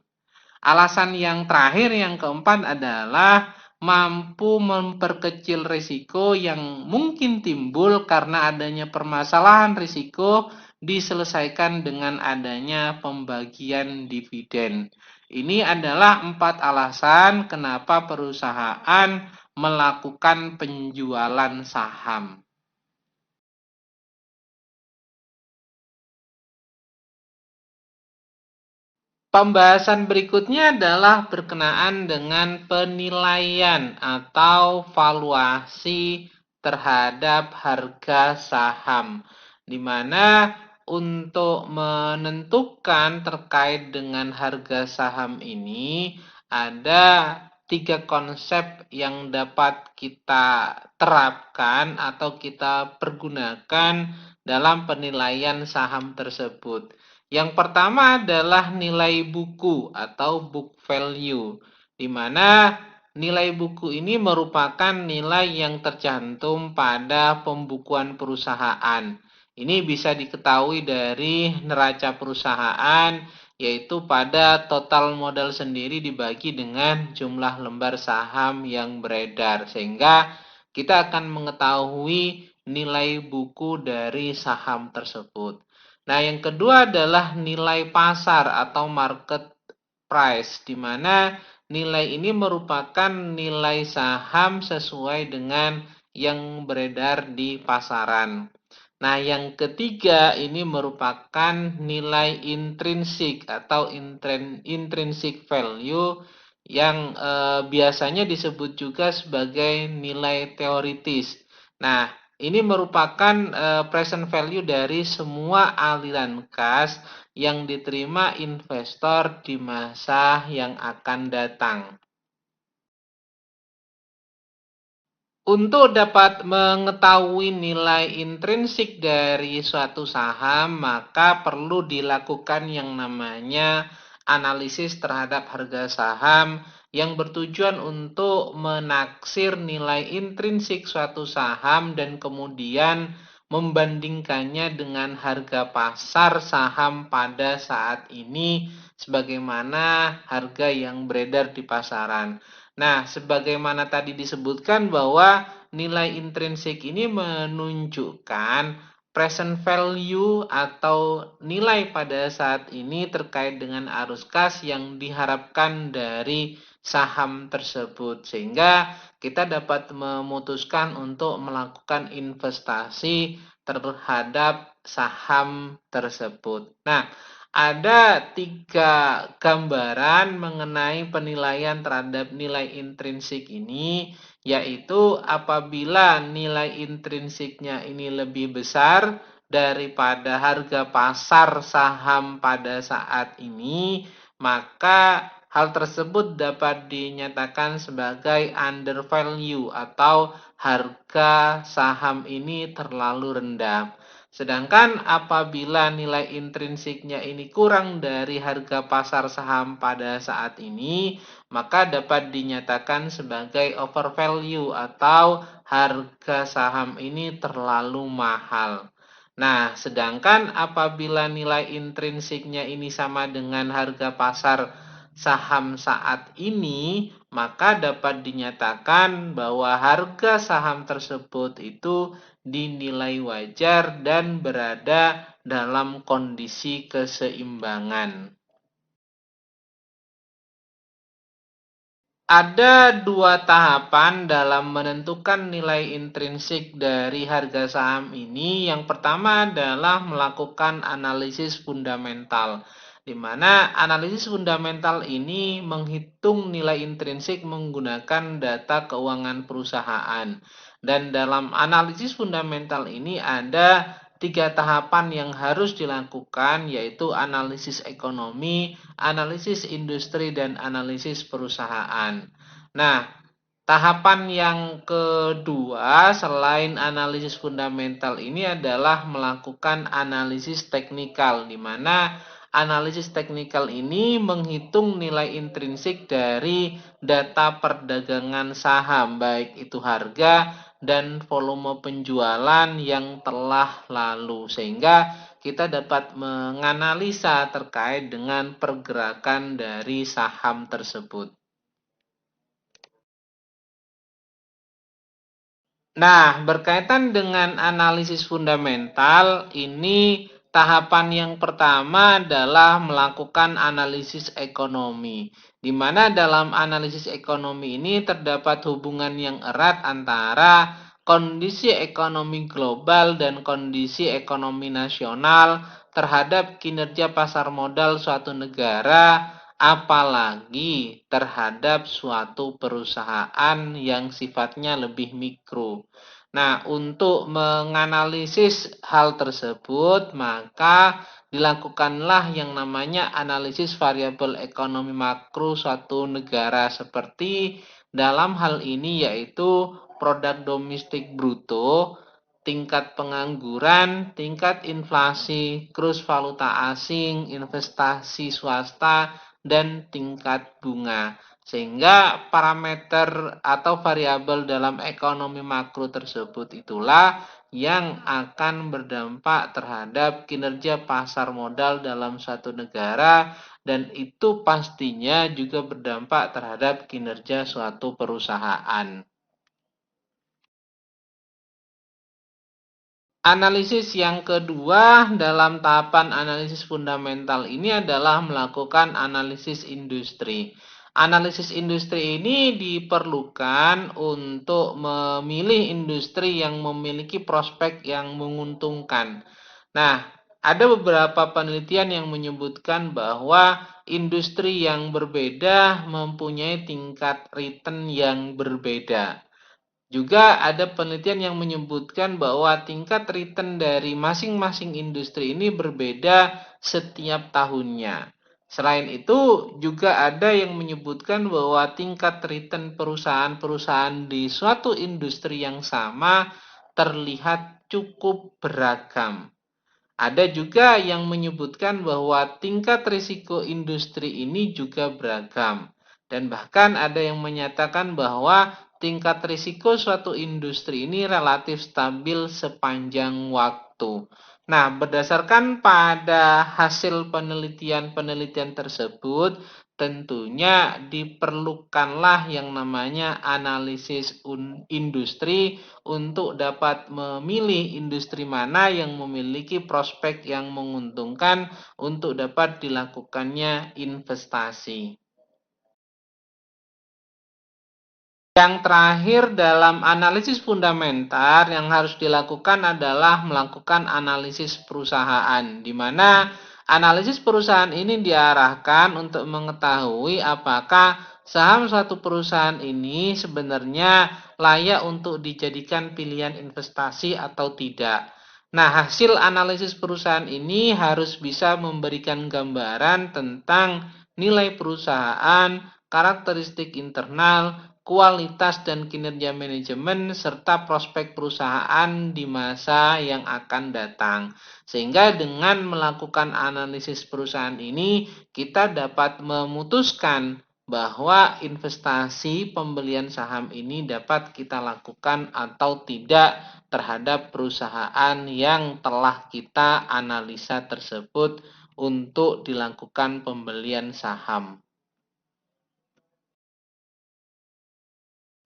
[SPEAKER 1] Alasan yang terakhir, yang keempat adalah mampu memperkecil risiko yang mungkin timbul karena adanya permasalahan risiko diselesaikan dengan adanya pembagian dividen. Ini adalah 4 alasan kenapa perusahaan melakukan penjualan saham. Pembahasan berikutnya adalah berkenaan dengan penilaian atau valuasi terhadap harga saham, di mana untuk menentukan terkait dengan harga saham ini ada tiga konsep yang dapat kita terapkan atau kita pergunakan dalam penilaian saham tersebut. Yang pertama adalah nilai buku atau book value, di mana nilai buku ini merupakan nilai yang tercantum pada pembukuan perusahaan. Ini bisa diketahui dari neraca perusahaan, yaitu pada total modal sendiri dibagi dengan jumlah lembar saham yang beredar, sehingga kita akan mengetahui nilai buku dari saham tersebut. Nah, yang kedua adalah nilai pasar atau market price, di mana nilai ini merupakan nilai saham sesuai dengan yang beredar di pasaran. Nah, yang ketiga ini merupakan nilai intrinsik atau intrinsic value yang biasanya disebut juga sebagai nilai teoritis. Nah, ini merupakan present value dari semua aliran kas yang diterima investor di masa yang akan datang. Untuk dapat mengetahui nilai intrinsik dari suatu saham, maka perlu dilakukan yang namanya analisis terhadap harga saham yang bertujuan untuk menaksir nilai intrinsik suatu saham dan kemudian membandingkannya dengan harga pasar saham pada saat ini sebagaimana harga yang beredar di pasaran. Nah, sebagaimana tadi disebutkan bahwa nilai intrinsik ini menunjukkan present value atau nilai pada saat ini terkait dengan arus kas yang diharapkan dari saham tersebut, sehingga kita dapat memutuskan untuk melakukan investasi terhadap saham tersebut. Nah, ada tiga gambaran mengenai penilaian terhadap nilai intrinsik ini, yaitu apabila nilai intrinsiknya ini lebih besar daripada harga pasar saham pada saat ini, maka hal tersebut dapat dinyatakan sebagai undervalue atau harga saham ini terlalu rendah. Sedangkan apabila nilai intrinsiknya ini kurang dari harga pasar saham pada saat ini, maka dapat dinyatakan sebagai overvalue atau harga saham ini terlalu mahal. Nah, sedangkan apabila nilai intrinsiknya ini sama dengan harga pasar saham saat ini, maka dapat dinyatakan bahwa harga saham tersebut itu dinilai wajar dan berada dalam kondisi keseimbangan. Ada dua tahapan dalam menentukan nilai intrinsik dari harga saham ini. Yang pertama adalah melakukan analisis fundamental, di mana analisis fundamental ini menghitung nilai intrinsik menggunakan data keuangan perusahaan. Dan dalam analisis fundamental ini ada tiga tahapan yang harus dilakukan, yaitu analisis ekonomi, analisis industri, dan analisis perusahaan. Nah, tahapan yang kedua selain analisis fundamental ini adalah melakukan analisis teknikal, di mana analisis teknikal ini menghitung nilai intrinsik dari data perdagangan saham, baik itu harga dan volume penjualan yang telah lalu, sehingga kita dapat menganalisa terkait dengan pergerakan dari saham tersebut. Nah, berkaitan dengan analisis fundamental, ini Tahapan yang pertama adalah melakukan analisis ekonomi, di mana dalam analisis ekonomi ini terdapat hubungan yang erat antara kondisi ekonomi global dan kondisi ekonomi nasional terhadap kinerja pasar modal suatu negara, apalagi terhadap suatu perusahaan yang sifatnya lebih mikro. Nah, untuk menganalisis hal tersebut, maka dilakukanlah yang namanya analisis variabel ekonomi makro suatu negara, seperti dalam hal ini yaitu produk domestik bruto, tingkat pengangguran, tingkat inflasi, kurs valuta asing, investasi swasta, dan tingkat bunga. Sehingga parameter atau variabel dalam ekonomi makro tersebut itulah yang akan berdampak terhadap kinerja pasar modal dalam suatu negara, dan itu pastinya juga berdampak terhadap kinerja suatu perusahaan. Analisis yang kedua dalam tahapan analisis fundamental ini adalah melakukan analisis industri. Analisis industri ini diperlukan untuk memilih industri yang memiliki prospek yang menguntungkan. Nah, ada beberapa penelitian yang menyebutkan bahwa industri yang berbeda mempunyai tingkat return yang berbeda. Juga ada penelitian yang menyebutkan bahwa tingkat return dari masing-masing industri ini berbeda setiap tahunnya. Selain itu, juga ada yang menyebutkan bahwa tingkat return perusahaan-perusahaan di suatu industri yang sama terlihat cukup beragam. Ada juga yang menyebutkan bahwa tingkat risiko industri ini juga beragam. Dan bahkan ada yang menyatakan bahwa tingkat risiko suatu industri ini relatif stabil sepanjang waktu. Nah, berdasarkan pada hasil penelitian-penelitian tersebut, tentunya diperlukanlah yang namanya analisis industri untuk dapat memilih industri mana yang memiliki prospek yang menguntungkan untuk dapat dilakukannya investasi. Yang terakhir dalam analisis fundamental yang harus dilakukan adalah melakukan analisis perusahaan, di mana analisis perusahaan ini diarahkan untuk mengetahui apakah saham suatu perusahaan ini sebenarnya layak untuk dijadikan pilihan investasi atau tidak. Nah, hasil analisis perusahaan ini harus bisa memberikan gambaran tentang nilai perusahaan, karakteristik internal, kualitas dan kinerja manajemen, serta prospek perusahaan di masa yang akan datang. Sehingga dengan melakukan analisis perusahaan ini, kita dapat memutuskan bahwa investasi pembelian saham ini dapat kita lakukan atau tidak terhadap perusahaan yang telah kita analisa tersebut untuk dilakukan pembelian saham.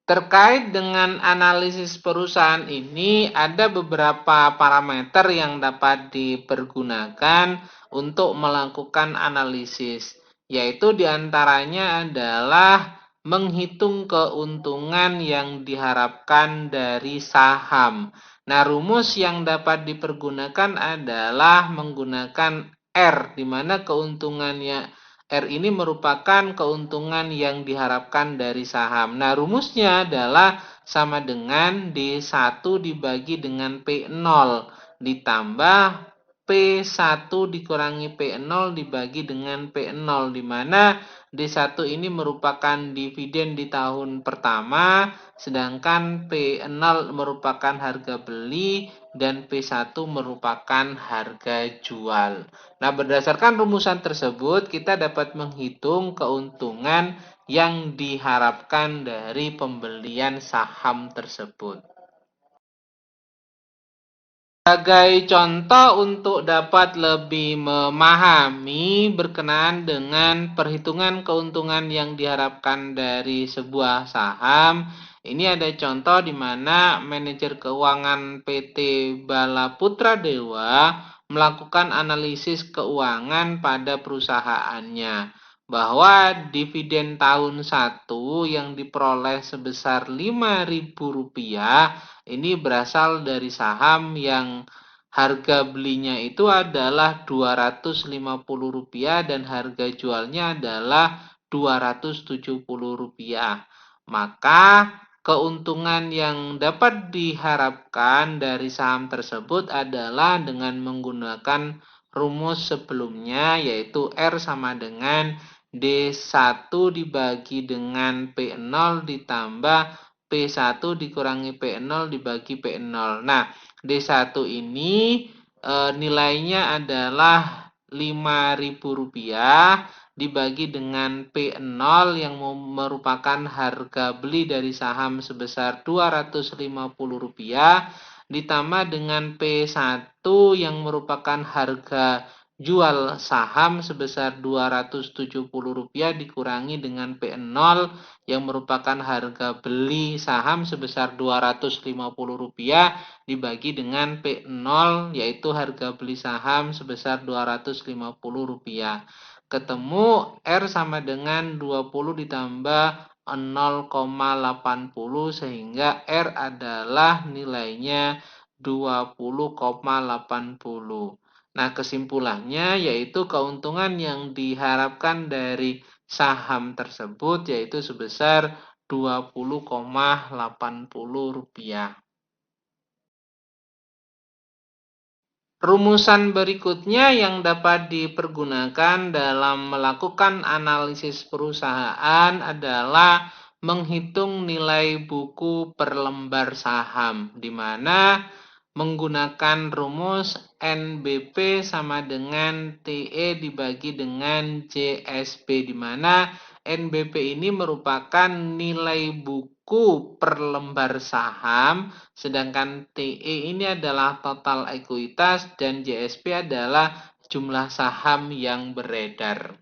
[SPEAKER 1] Terkait dengan analisis perusahaan ini, ada beberapa parameter yang dapat dipergunakan untuk melakukan analisis, yaitu diantaranya adalah menghitung keuntungan yang diharapkan dari saham. Nah, rumus yang dapat dipergunakan adalah menggunakan R, di mana keuntungannya R ini merupakan keuntungan yang diharapkan dari saham. Nah, rumusnya adalah sama dengan D1 dibagi dengan P0 ditambah P1 dikurangi P0 dibagi dengan P0, di mana D1 ini merupakan dividen di tahun pertama, sedangkan P0 merupakan harga beli dan P1 merupakan harga jual. Nah, berdasarkan rumusan tersebut, kita dapat menghitung keuntungan yang diharapkan dari pembelian saham tersebut. Sebagai contoh untuk dapat lebih memahami berkenaan dengan perhitungan keuntungan yang diharapkan dari sebuah saham, ini ada contoh di mana manajer keuangan PT Bala Putra Dewa melakukan analisis keuangan pada perusahaannya, bahwa dividen tahun 1 yang diperoleh sebesar Rp5.000 ini berasal dari saham yang harga belinya itu adalah Rp250 dan harga jualnya adalah Rp270. Maka keuntungan yang dapat diharapkan dari saham tersebut adalah dengan menggunakan rumus sebelumnya, yaitu R sama dengan D1 dibagi dengan P0 ditambah P1 dikurangi P0 dibagi P0. Nah, D1 ini nilainya adalah Rp5.000 dibagi dengan P0 yang merupakan harga beli dari saham sebesar Rp250 ditambah dengan P1 yang merupakan harga jual saham sebesar Rp270 dikurangi dengan P0 yang merupakan harga beli saham sebesar Rp250 dibagi dengan P0 yaitu harga beli saham sebesar Rp250. Ketemu R sama dengan 20 ditambah 0,80 sehingga R adalah nilainya 20,80. Nah, kesimpulannya yaitu keuntungan yang diharapkan dari saham tersebut yaitu sebesar Rp20,80. Rumusan berikutnya yang dapat dipergunakan dalam melakukan analisis perusahaan adalah menghitung nilai buku per lembar saham, di mana menggunakan rumus NBP sama dengan TE dibagi dengan JSP, di mana NBP ini merupakan nilai buku per lembar saham, sedangkan TE ini adalah total ekuitas dan JSP adalah jumlah saham yang beredar.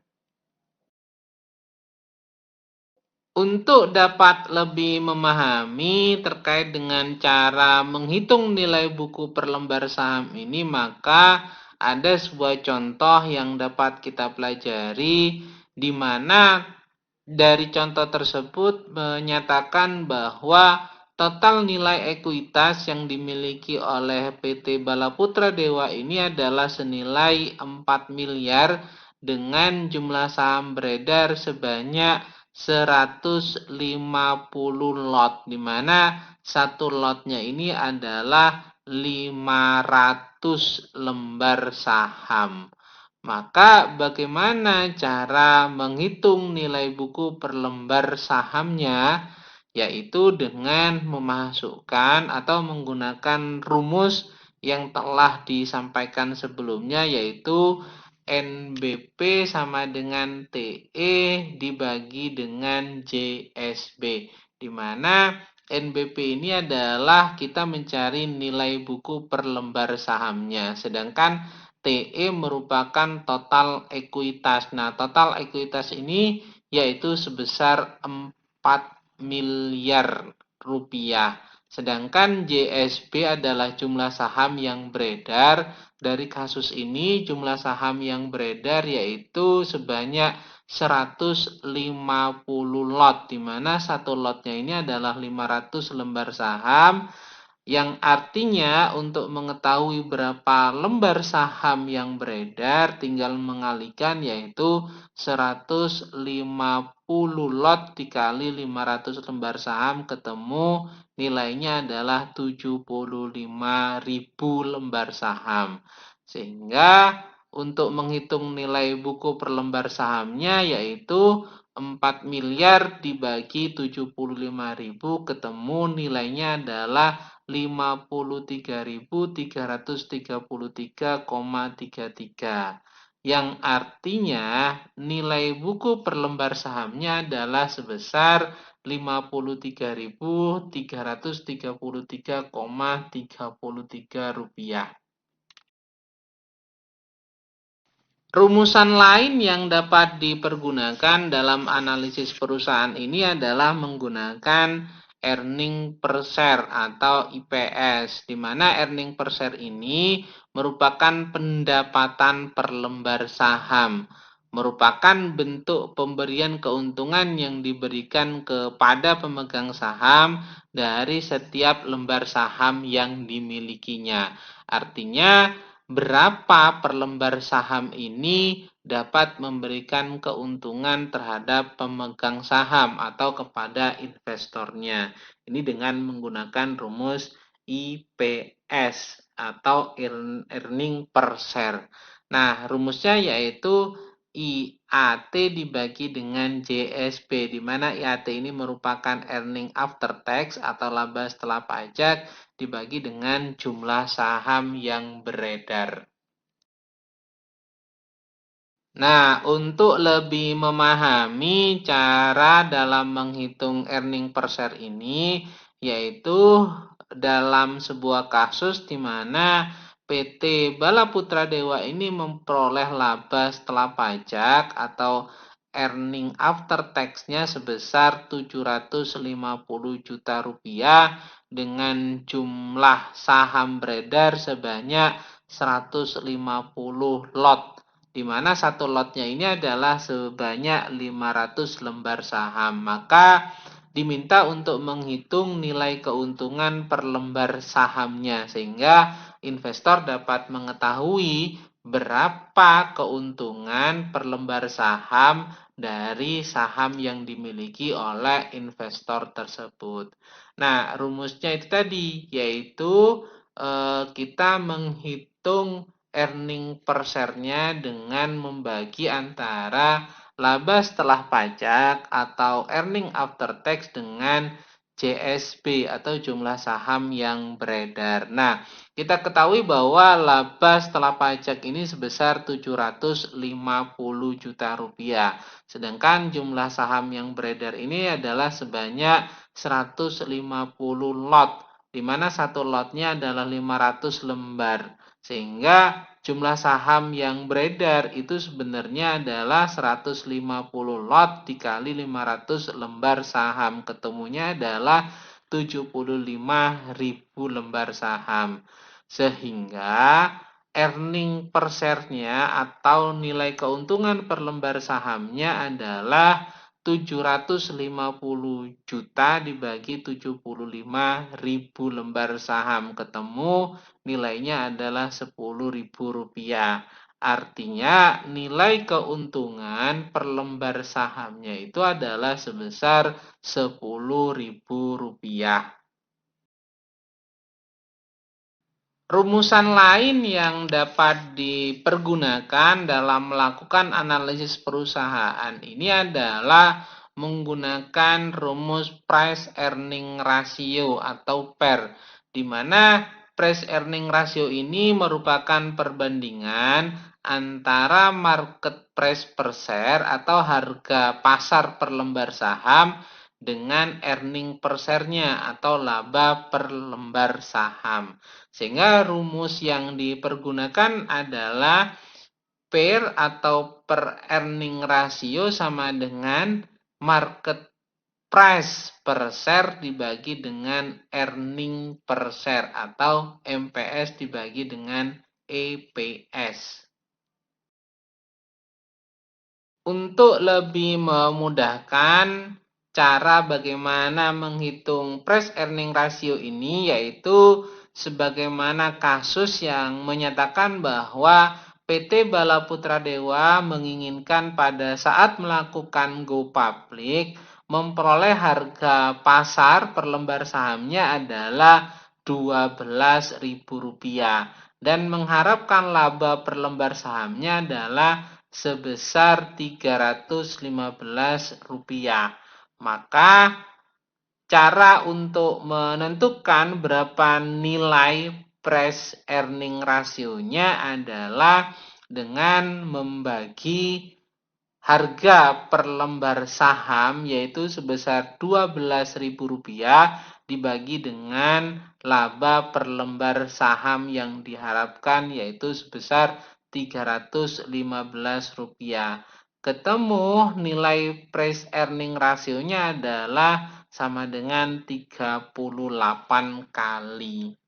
[SPEAKER 1] Untuk dapat lebih memahami terkait dengan cara menghitung nilai buku per lembar saham ini, maka ada sebuah contoh yang dapat kita pelajari, di mana dari contoh tersebut menyatakan bahwa total nilai ekuitas yang dimiliki oleh PT Balaputra Dewa ini adalah senilai 4 miliar dengan jumlah saham beredar sebanyak 150 lot, di mana satu lotnya ini adalah 500 lembar saham. Maka bagaimana cara menghitung nilai buku per lembar sahamnya? Yaitu dengan memasukkan atau menggunakan rumus yang telah disampaikan sebelumnya, yaitu NBP sama dengan TE dibagi dengan JSB, di mana NBP ini adalah kita mencari nilai buku per lembar sahamnya, sedangkan TE merupakan total ekuitas. Nah, total ekuitas ini yaitu sebesar 4 miliar rupiah. Sedangkan JSB adalah jumlah saham yang beredar. Dari kasus ini jumlah saham yang beredar yaitu sebanyak 150 lot, di mana satu lotnya ini adalah 500 lembar saham, yang artinya untuk mengetahui berapa lembar saham yang beredar tinggal mengalikan, yaitu 150 lot dikali 500 lembar saham ketemu nilainya adalah 75.000 lembar saham. Sehingga untuk menghitung nilai buku per lembar sahamnya yaitu 4 miliar dibagi 75.000 ketemu nilainya adalah 53.333,33, yang artinya nilai buku per lembar sahamnya adalah sebesar 53.333,33 rupiah. Rumusan lain yang dapat dipergunakan dalam analisis perusahaan ini adalah menggunakan earning per share atau EPS, di mana earning per share ini merupakan pendapatan per lembar saham, merupakan bentuk pemberian keuntungan yang diberikan kepada pemegang saham dari setiap lembar saham yang dimilikinya. Artinya, berapa per lembar saham ini dapat memberikan keuntungan terhadap pemegang saham atau kepada investornya. Ini dengan menggunakan rumus IPS atau earning per share. Nah, rumusnya yaitu IAT dibagi dengan JSP, di mana IAT ini merupakan earning after tax atau laba setelah pajak dibagi dengan jumlah saham yang beredar. Nah, untuk lebih memahami cara dalam menghitung earning per share ini, yaitu dalam sebuah kasus di mana PT Bala Putra Dewa ini memperoleh laba setelah pajak atau earning after tax-nya sebesar 750 juta rupiah dengan jumlah saham beredar sebanyak 150 lot, di mana satu lotnya ini adalah sebanyak 500 lembar saham. Maka diminta untuk menghitung nilai keuntungan per lembar sahamnya, sehingga investor dapat mengetahui berapa keuntungan per lembar saham dari saham yang dimiliki oleh investor tersebut. Nah, rumusnya itu tadi, yaitu kita menghitung earning per share-nya dengan membagi antara laba setelah pajak atau earning after tax dengan JSB atau jumlah saham yang beredar. Nah, kita ketahui bahwa laba setelah pajak ini sebesar 750 juta rupiah. Sedangkan jumlah saham yang beredar ini adalah sebanyak 150 lot, di mana satu lotnya adalah 500 lembar. Sehingga jumlah saham yang beredar itu sebenarnya adalah 150 lot dikali 500 lembar saham. Ketemunya adalah 75.000 lembar saham. Sehingga earning per share-nya atau nilai keuntungan per lembar sahamnya adalah 750 juta dibagi 75.000 lembar saham. Ketemu nilainya adalah Rp10.000. Artinya nilai keuntungan per lembar sahamnya itu adalah sebesar Rp10.000. Rumusan lain yang dapat dipergunakan dalam melakukan analisis perusahaan ini adalah menggunakan rumus price earning ratio atau PER, di mana price earning ratio ini merupakan perbandingan antara market price per share atau harga pasar per lembar saham dengan earning per share-nya atau laba per lembar saham. Sehingga rumus yang dipergunakan adalah PER atau per earning ratio sama dengan market price per share dibagi dengan earning per share atau MPS dibagi dengan EPS. Untuk lebih memudahkan cara bagaimana menghitung price earning ratio ini, yaitu sebagaimana kasus yang menyatakan bahwa PT Bala Putra Dewa menginginkan pada saat melakukan go public memperoleh harga pasar per lembar sahamnya adalah Rp12.000 dan mengharapkan laba per lembar sahamnya adalah sebesar Rp315. Maka cara untuk menentukan berapa nilai price earning ratio-nya adalah dengan membagi harga per lembar saham yaitu sebesar Rp12.000 dibagi dengan laba per lembar saham yang diharapkan yaitu sebesar Rp315. Ketemu nilai price earning ratio-nya adalah sama dengan 38 kali.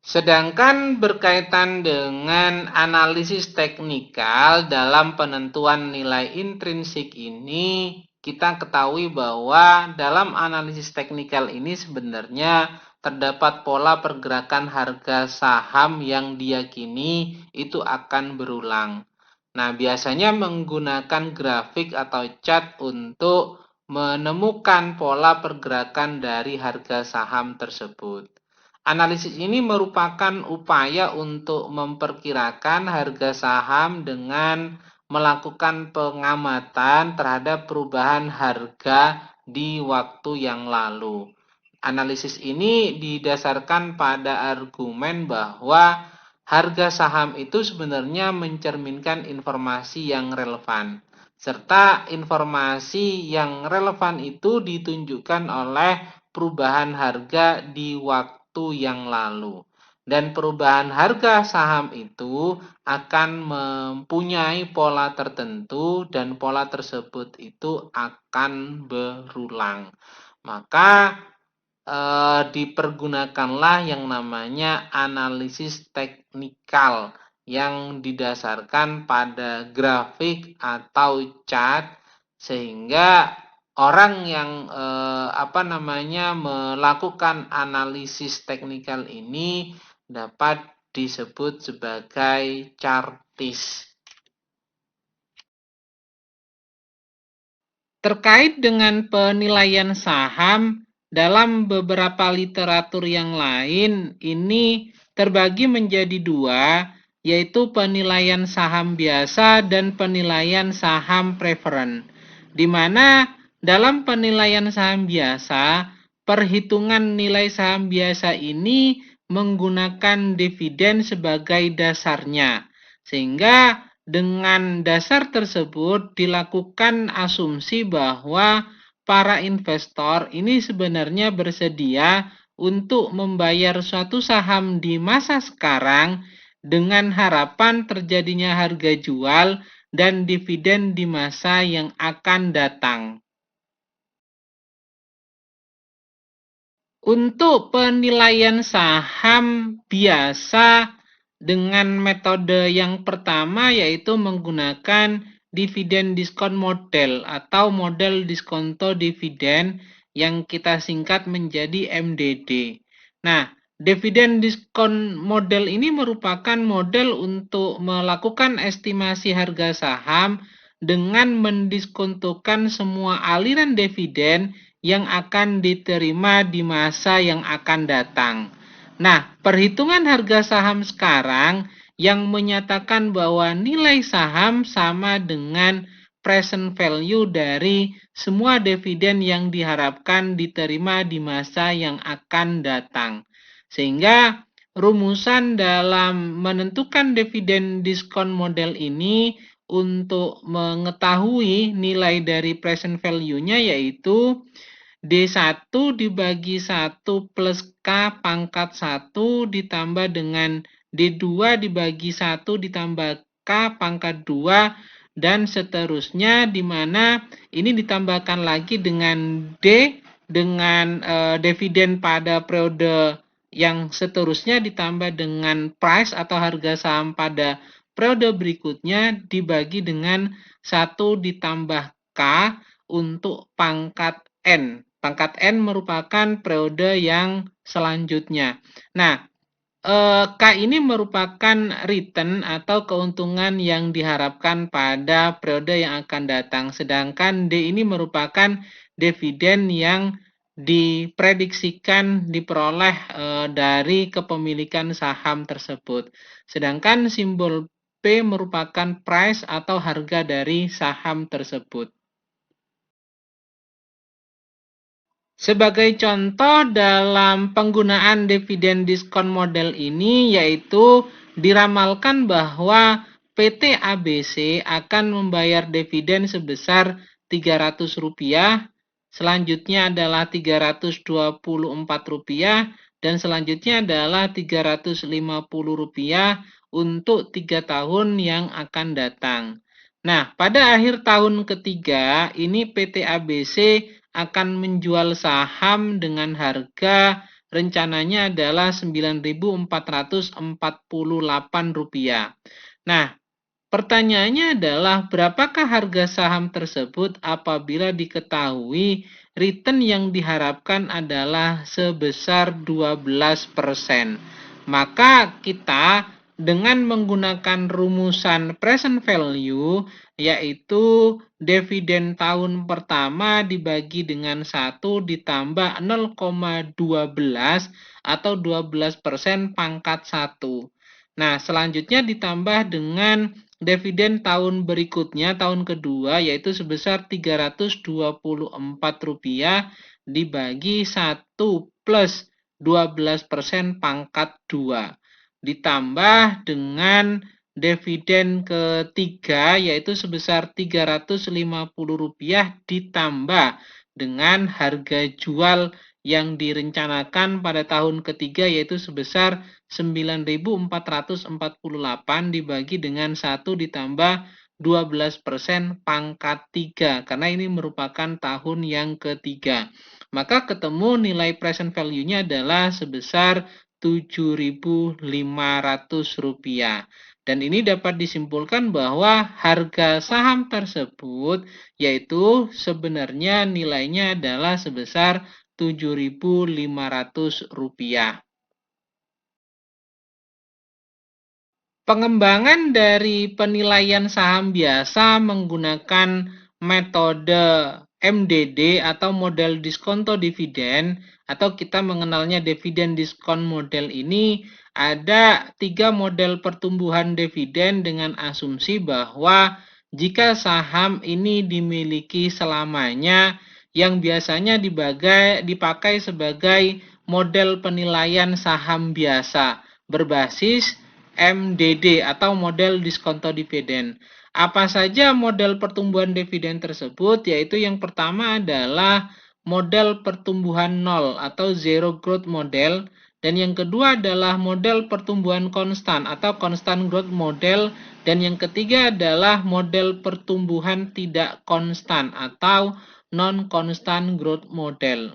[SPEAKER 1] Sedangkan berkaitan dengan analisis teknikal dalam penentuan nilai intrinsik ini, kita ketahui bahwa dalam analisis teknikal ini sebenarnya terdapat pola pergerakan harga saham yang diyakini itu akan berulang. Nah, biasanya menggunakan grafik atau chart untuk menemukan pola pergerakan dari harga saham tersebut. Analisis ini merupakan upaya untuk memperkirakan harga saham dengan melakukan pengamatan terhadap perubahan harga di waktu yang lalu. Analisis ini didasarkan pada argumen bahwa harga saham itu sebenarnya mencerminkan informasi yang relevan, serta informasi yang relevan itu ditunjukkan oleh perubahan harga di waktu yang lalu. Dan perubahan harga saham itu akan mempunyai pola tertentu dan pola tersebut itu akan berulang. Maka dipergunakanlah yang namanya analisis teknikal yang didasarkan pada grafik atau chart, sehingga orang yang melakukan analisis teknikal ini dapat disebut sebagai chartis. Terkait dengan penilaian saham, dalam beberapa literatur yang lain ini terbagi menjadi dua, yaitu penilaian saham biasa dan penilaian saham preferen. Di mana dalam penilaian saham biasa, perhitungan nilai saham biasa ini menggunakan dividen sebagai dasarnya, sehingga dengan dasar tersebut dilakukan asumsi bahwa para investor ini sebenarnya bersedia untuk membayar suatu saham di masa sekarang dengan harapan terjadinya harga jual dan dividen di masa yang akan datang. Untuk penilaian saham biasa dengan metode yang pertama yaitu menggunakan dividen diskon model atau model diskonto dividen yang kita singkat menjadi MDD. Nah, dividen diskon model ini merupakan model untuk melakukan estimasi harga saham dengan mendiskontokan semua aliran dividen yang akan diterima di masa yang akan datang. Nah, perhitungan harga saham sekarang yang menyatakan bahwa nilai saham sama dengan present value dari semua dividen yang diharapkan diterima di masa yang akan datang. Sehingga rumusan dalam menentukan dividen diskon model ini untuk mengetahui nilai dari present value-nya yaitu D1 dibagi 1 plus K pangkat 1 ditambah dengan D2 dibagi 1 ditambah K pangkat 2 dan seterusnya, di mana ini ditambahkan lagi dengan D dengan dividen pada periode yang seterusnya ditambah dengan price atau harga saham pada periode berikutnya dibagi dengan 1 ditambah K untuk pangkat N. Pangkat N merupakan periode yang selanjutnya. Nah, K ini merupakan return atau keuntungan yang diharapkan pada periode yang akan datang. Sedangkan D ini merupakan dividen yang diprediksikan diperoleh dari kepemilikan saham tersebut. Sedangkan simbol P merupakan price atau harga dari saham tersebut. Sebagai contoh dalam penggunaan dividen diskon model ini yaitu diramalkan bahwa PT ABC akan membayar dividen sebesar Rp300, selanjutnya adalah Rp324 dan selanjutnya adalah Rp350 untuk 3 tahun yang akan datang. Nah, pada akhir tahun ketiga, ini PT ABC akan menjual saham dengan harga rencananya adalah Rp9.448. Nah, pertanyaannya adalah berapakah harga saham tersebut apabila diketahui return yang diharapkan adalah sebesar 12%. Maka kita dengan menggunakan rumusan present value, yaitu dividen tahun pertama dibagi dengan 1 ditambah 0,12 atau 12% pangkat 1. Nah, selanjutnya ditambah dengan dividen tahun berikutnya, tahun kedua, yaitu sebesar Rp324 dibagi 1 plus 12% pangkat 2. Ditambah dengan dividen ketiga, yaitu sebesar Rp350 ditambah dengan harga jual yang direncanakan pada tahun ketiga, yaitu sebesar 9.448 dibagi dengan 1 ditambah 12% pangkat 3, karena ini merupakan tahun yang ketiga. Maka ketemu nilai present value-nya adalah sebesar Rp7.500. Dan ini dapat disimpulkan bahwa harga saham tersebut yaitu sebenarnya nilainya adalah sebesar Rp7.500. Pengembangan dari penilaian saham biasa menggunakan metode MDD atau model diskonto dividen, atau kita mengenalnya dividen diskon model ini. Ada 3 model pertumbuhan dividen dengan asumsi bahwa jika saham ini dimiliki selamanya, yang biasanya dipakai sebagai model penilaian saham biasa berbasis MDD atau model diskonto dividen. Apa saja model pertumbuhan dividen tersebut? Yaitu yang pertama adalah model pertumbuhan nol atau zero growth model, dan yang kedua adalah model pertumbuhan konstan atau constant growth model, dan yang ketiga adalah model pertumbuhan tidak konstan atau non constant growth model.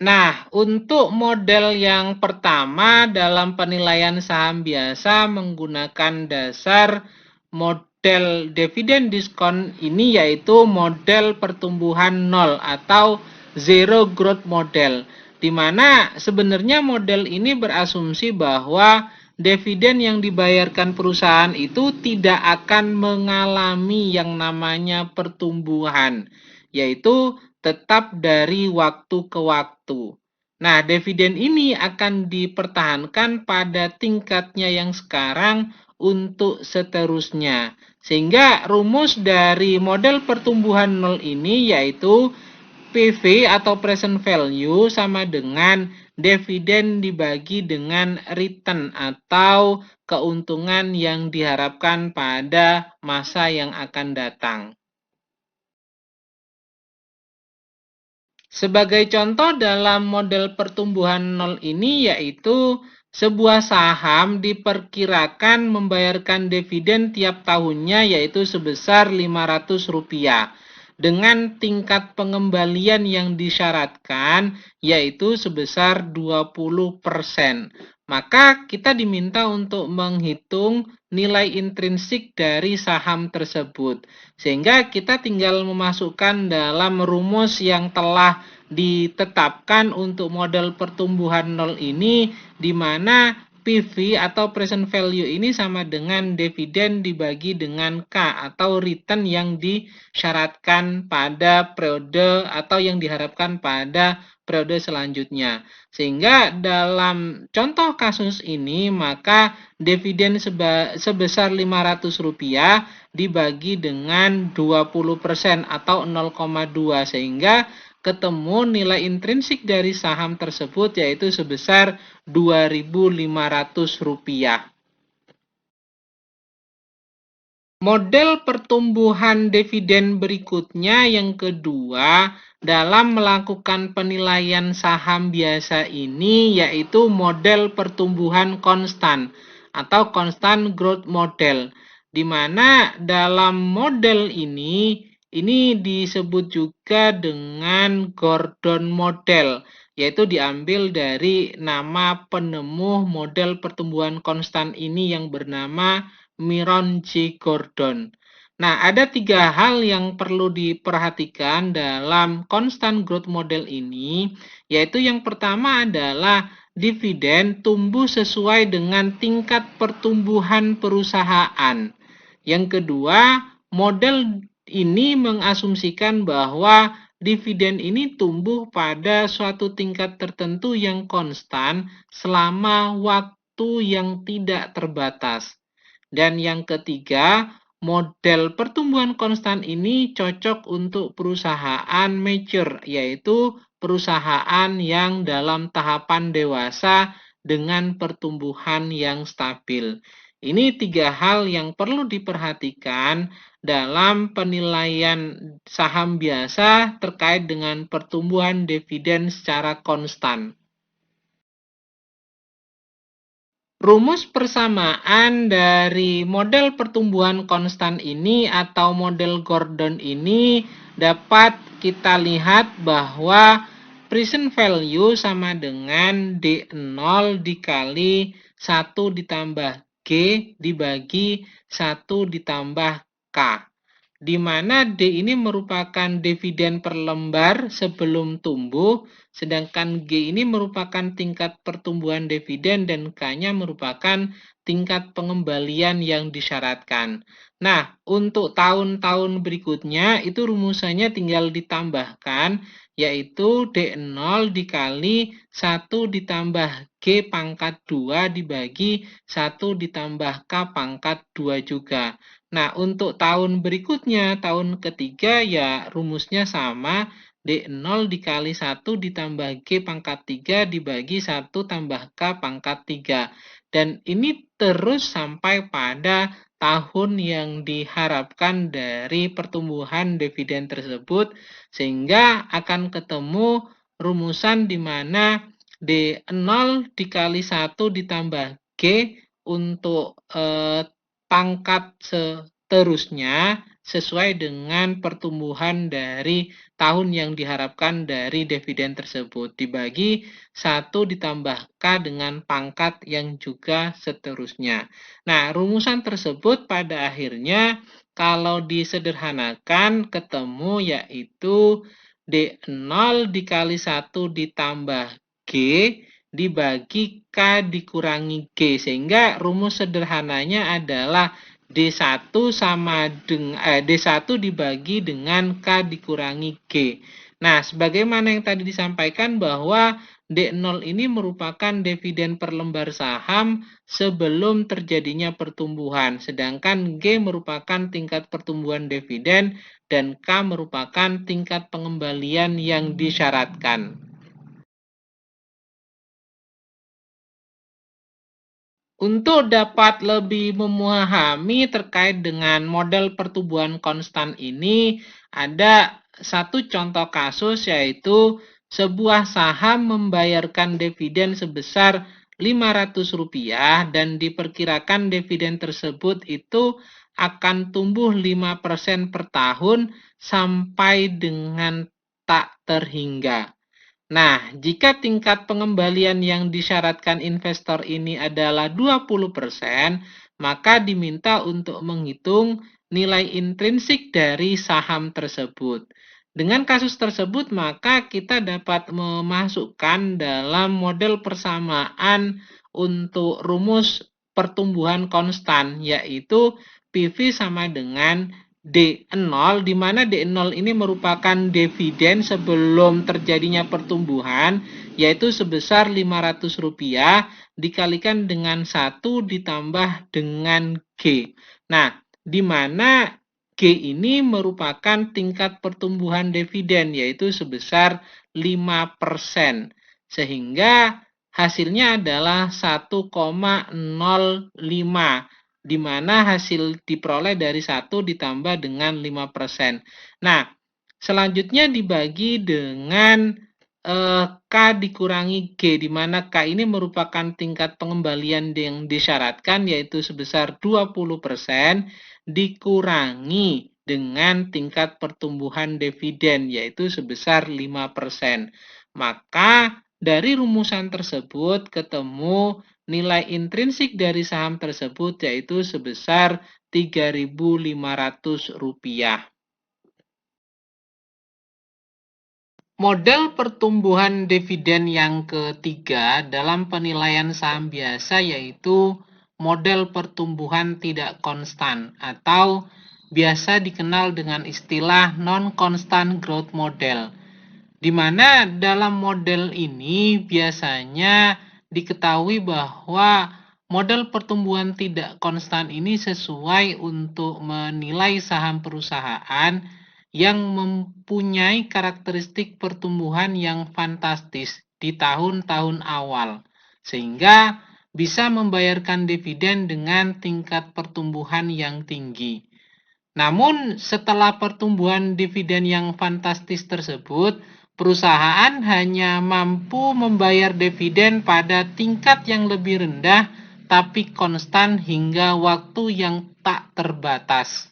[SPEAKER 1] Nah, untuk model yang pertama dalam penilaian saham biasa menggunakan dasar model dividen diskon ini, yaitu model pertumbuhan nol atau zero growth model, di mana sebenarnya model ini berasumsi bahwa dividen yang dibayarkan perusahaan itu tidak akan mengalami yang namanya pertumbuhan, yaitu tetap dari waktu ke waktu. Nah, dividen ini akan dipertahankan pada tingkatnya yang sekarang untuk seterusnya. Sehingga rumus dari model pertumbuhan nol ini yaitu PV atau present value sama dengan dividen dibagi dengan return atau keuntungan yang diharapkan pada masa yang akan datang. Sebagai contoh dalam model pertumbuhan nol ini, yaitu sebuah saham diperkirakan membayarkan dividen tiap tahunnya yaitu sebesar Rp500 dengan tingkat pengembalian yang disyaratkan yaitu sebesar 20%. Maka kita diminta untuk menghitung nilai intrinsik dari saham tersebut. Sehingga kita tinggal memasukkan dalam rumus yang telah ditetapkan untuk model pertumbuhan nol ini, di mana PV atau present value ini sama dengan dividen dibagi dengan K atau return yang disyaratkan pada periode atau yang diharapkan pada periode selanjutnya. Sehingga dalam contoh kasus ini maka dividen sebesar Rp500 dibagi dengan 20% atau 0,2 sehingga ketemu nilai intrinsik dari saham tersebut yaitu sebesar Rp2.500. Model pertumbuhan dividen berikutnya yang kedua dalam melakukan penilaian saham biasa ini yaitu model pertumbuhan konstan atau constant growth model, di mana dalam model ini disebut juga dengan Gordon model, yaitu diambil dari nama penemu model pertumbuhan konstan ini yang bernama Myron J. Gordon. Nah, ada 3 hal yang perlu diperhatikan dalam constant growth model ini, yaitu yang pertama adalah dividen tumbuh sesuai dengan tingkat pertumbuhan perusahaan. Yang kedua, model ini mengasumsikan bahwa dividen ini tumbuh pada suatu tingkat tertentu yang konstan selama waktu yang tidak terbatas. Dan yang ketiga, model pertumbuhan konstan ini cocok untuk perusahaan mature, yaitu perusahaan yang dalam tahapan dewasa dengan pertumbuhan yang stabil. Ini 3 hal yang perlu diperhatikan dalam penilaian saham biasa terkait dengan pertumbuhan dividen secara konstan. Rumus persamaan dari model pertumbuhan konstan ini atau model Gordon ini dapat kita lihat bahwa present value sama dengan D0 dikali 1 ditambah G dibagi 1 ditambah K. Di mana D ini merupakan dividen per lembar sebelum tumbuh, sedangkan G ini merupakan tingkat pertumbuhan dividen dan K-nya merupakan tingkat pengembalian yang disyaratkan. Nah, untuk tahun-tahun berikutnya itu rumusannya tinggal ditambahkan, yaitu D0 dikali 1 ditambah G pangkat 2 dibagi 1 ditambah K pangkat 2 juga. Nah, untuk tahun berikutnya, tahun ketiga ya rumusnya sama, D0 dikali 1 ditambah G pangkat 3 dibagi 1 tambah K pangkat 3. Dan ini terus sampai pada tahun yang diharapkan dari pertumbuhan dividen tersebut, sehingga akan ketemu rumusan di mana D0 dikali 1 ditambah G untuk pangkat seterusnya sesuai dengan pertumbuhan dari tahun yang diharapkan dari dividen tersebut dibagi 1 ditambah K dengan pangkat yang juga seterusnya. Nah, rumusan tersebut pada akhirnya kalau disederhanakan ketemu yaitu D0 dikali 1 ditambah G dibagi K dikurangi G, sehingga rumus sederhananya adalah D1 sama dengan D1 dibagi dengan K dikurangi G. Nah, sebagaimana yang tadi disampaikan bahwa D0 ini merupakan dividen per lembar saham sebelum terjadinya pertumbuhan, sedangkan G merupakan tingkat pertumbuhan dividen dan K merupakan tingkat pengembalian yang disyaratkan. Untuk dapat lebih memahami terkait dengan model pertumbuhan konstan ini, ada satu contoh kasus yaitu sebuah saham membayarkan dividen sebesar Rp500 dan diperkirakan dividen tersebut itu akan tumbuh 5% per tahun sampai dengan tak terhingga. Nah, jika tingkat pengembalian yang disyaratkan investor ini adalah 20%, maka diminta untuk menghitung nilai intrinsik dari saham tersebut. Dengan kasus tersebut, maka kita dapat memasukkan dalam model persamaan untuk rumus pertumbuhan konstan, yaitu PV sama dengan D0, di mana D0 ini merupakan dividen sebelum terjadinya pertumbuhan, yaitu sebesar Rp500 dikalikan dengan 1 ditambah dengan G. Nah, di mana G ini merupakan tingkat pertumbuhan dividen, yaitu sebesar 5%. Sehingga hasilnya adalah 1,05, di mana hasil diperoleh dari 1 ditambah dengan 5%. Nah, selanjutnya dibagi dengan K dikurangi G, di mana K ini merupakan tingkat pengembalian yang disyaratkan, yaitu sebesar 20% dikurangi dengan tingkat pertumbuhan dividen, yaitu sebesar 5%. Maka dari rumusan tersebut ketemu nilai intrinsik dari saham tersebut, yaitu sebesar Rp3.500. Model pertumbuhan dividen yang ketiga dalam penilaian saham biasa yaitu model pertumbuhan tidak konstan atau biasa dikenal dengan istilah non-constant growth model. Di mana dalam model ini biasanya diketahui bahwa model pertumbuhan tidak konstan ini sesuai untuk menilai saham perusahaan yang mempunyai karakteristik pertumbuhan yang fantastis di tahun-tahun awal, sehingga bisa membayarkan dividen dengan tingkat pertumbuhan yang tinggi. Namun, setelah pertumbuhan dividen yang fantastis tersebut, perusahaan hanya mampu membayar dividen pada tingkat yang lebih rendah, tapi konstan hingga waktu yang tak terbatas.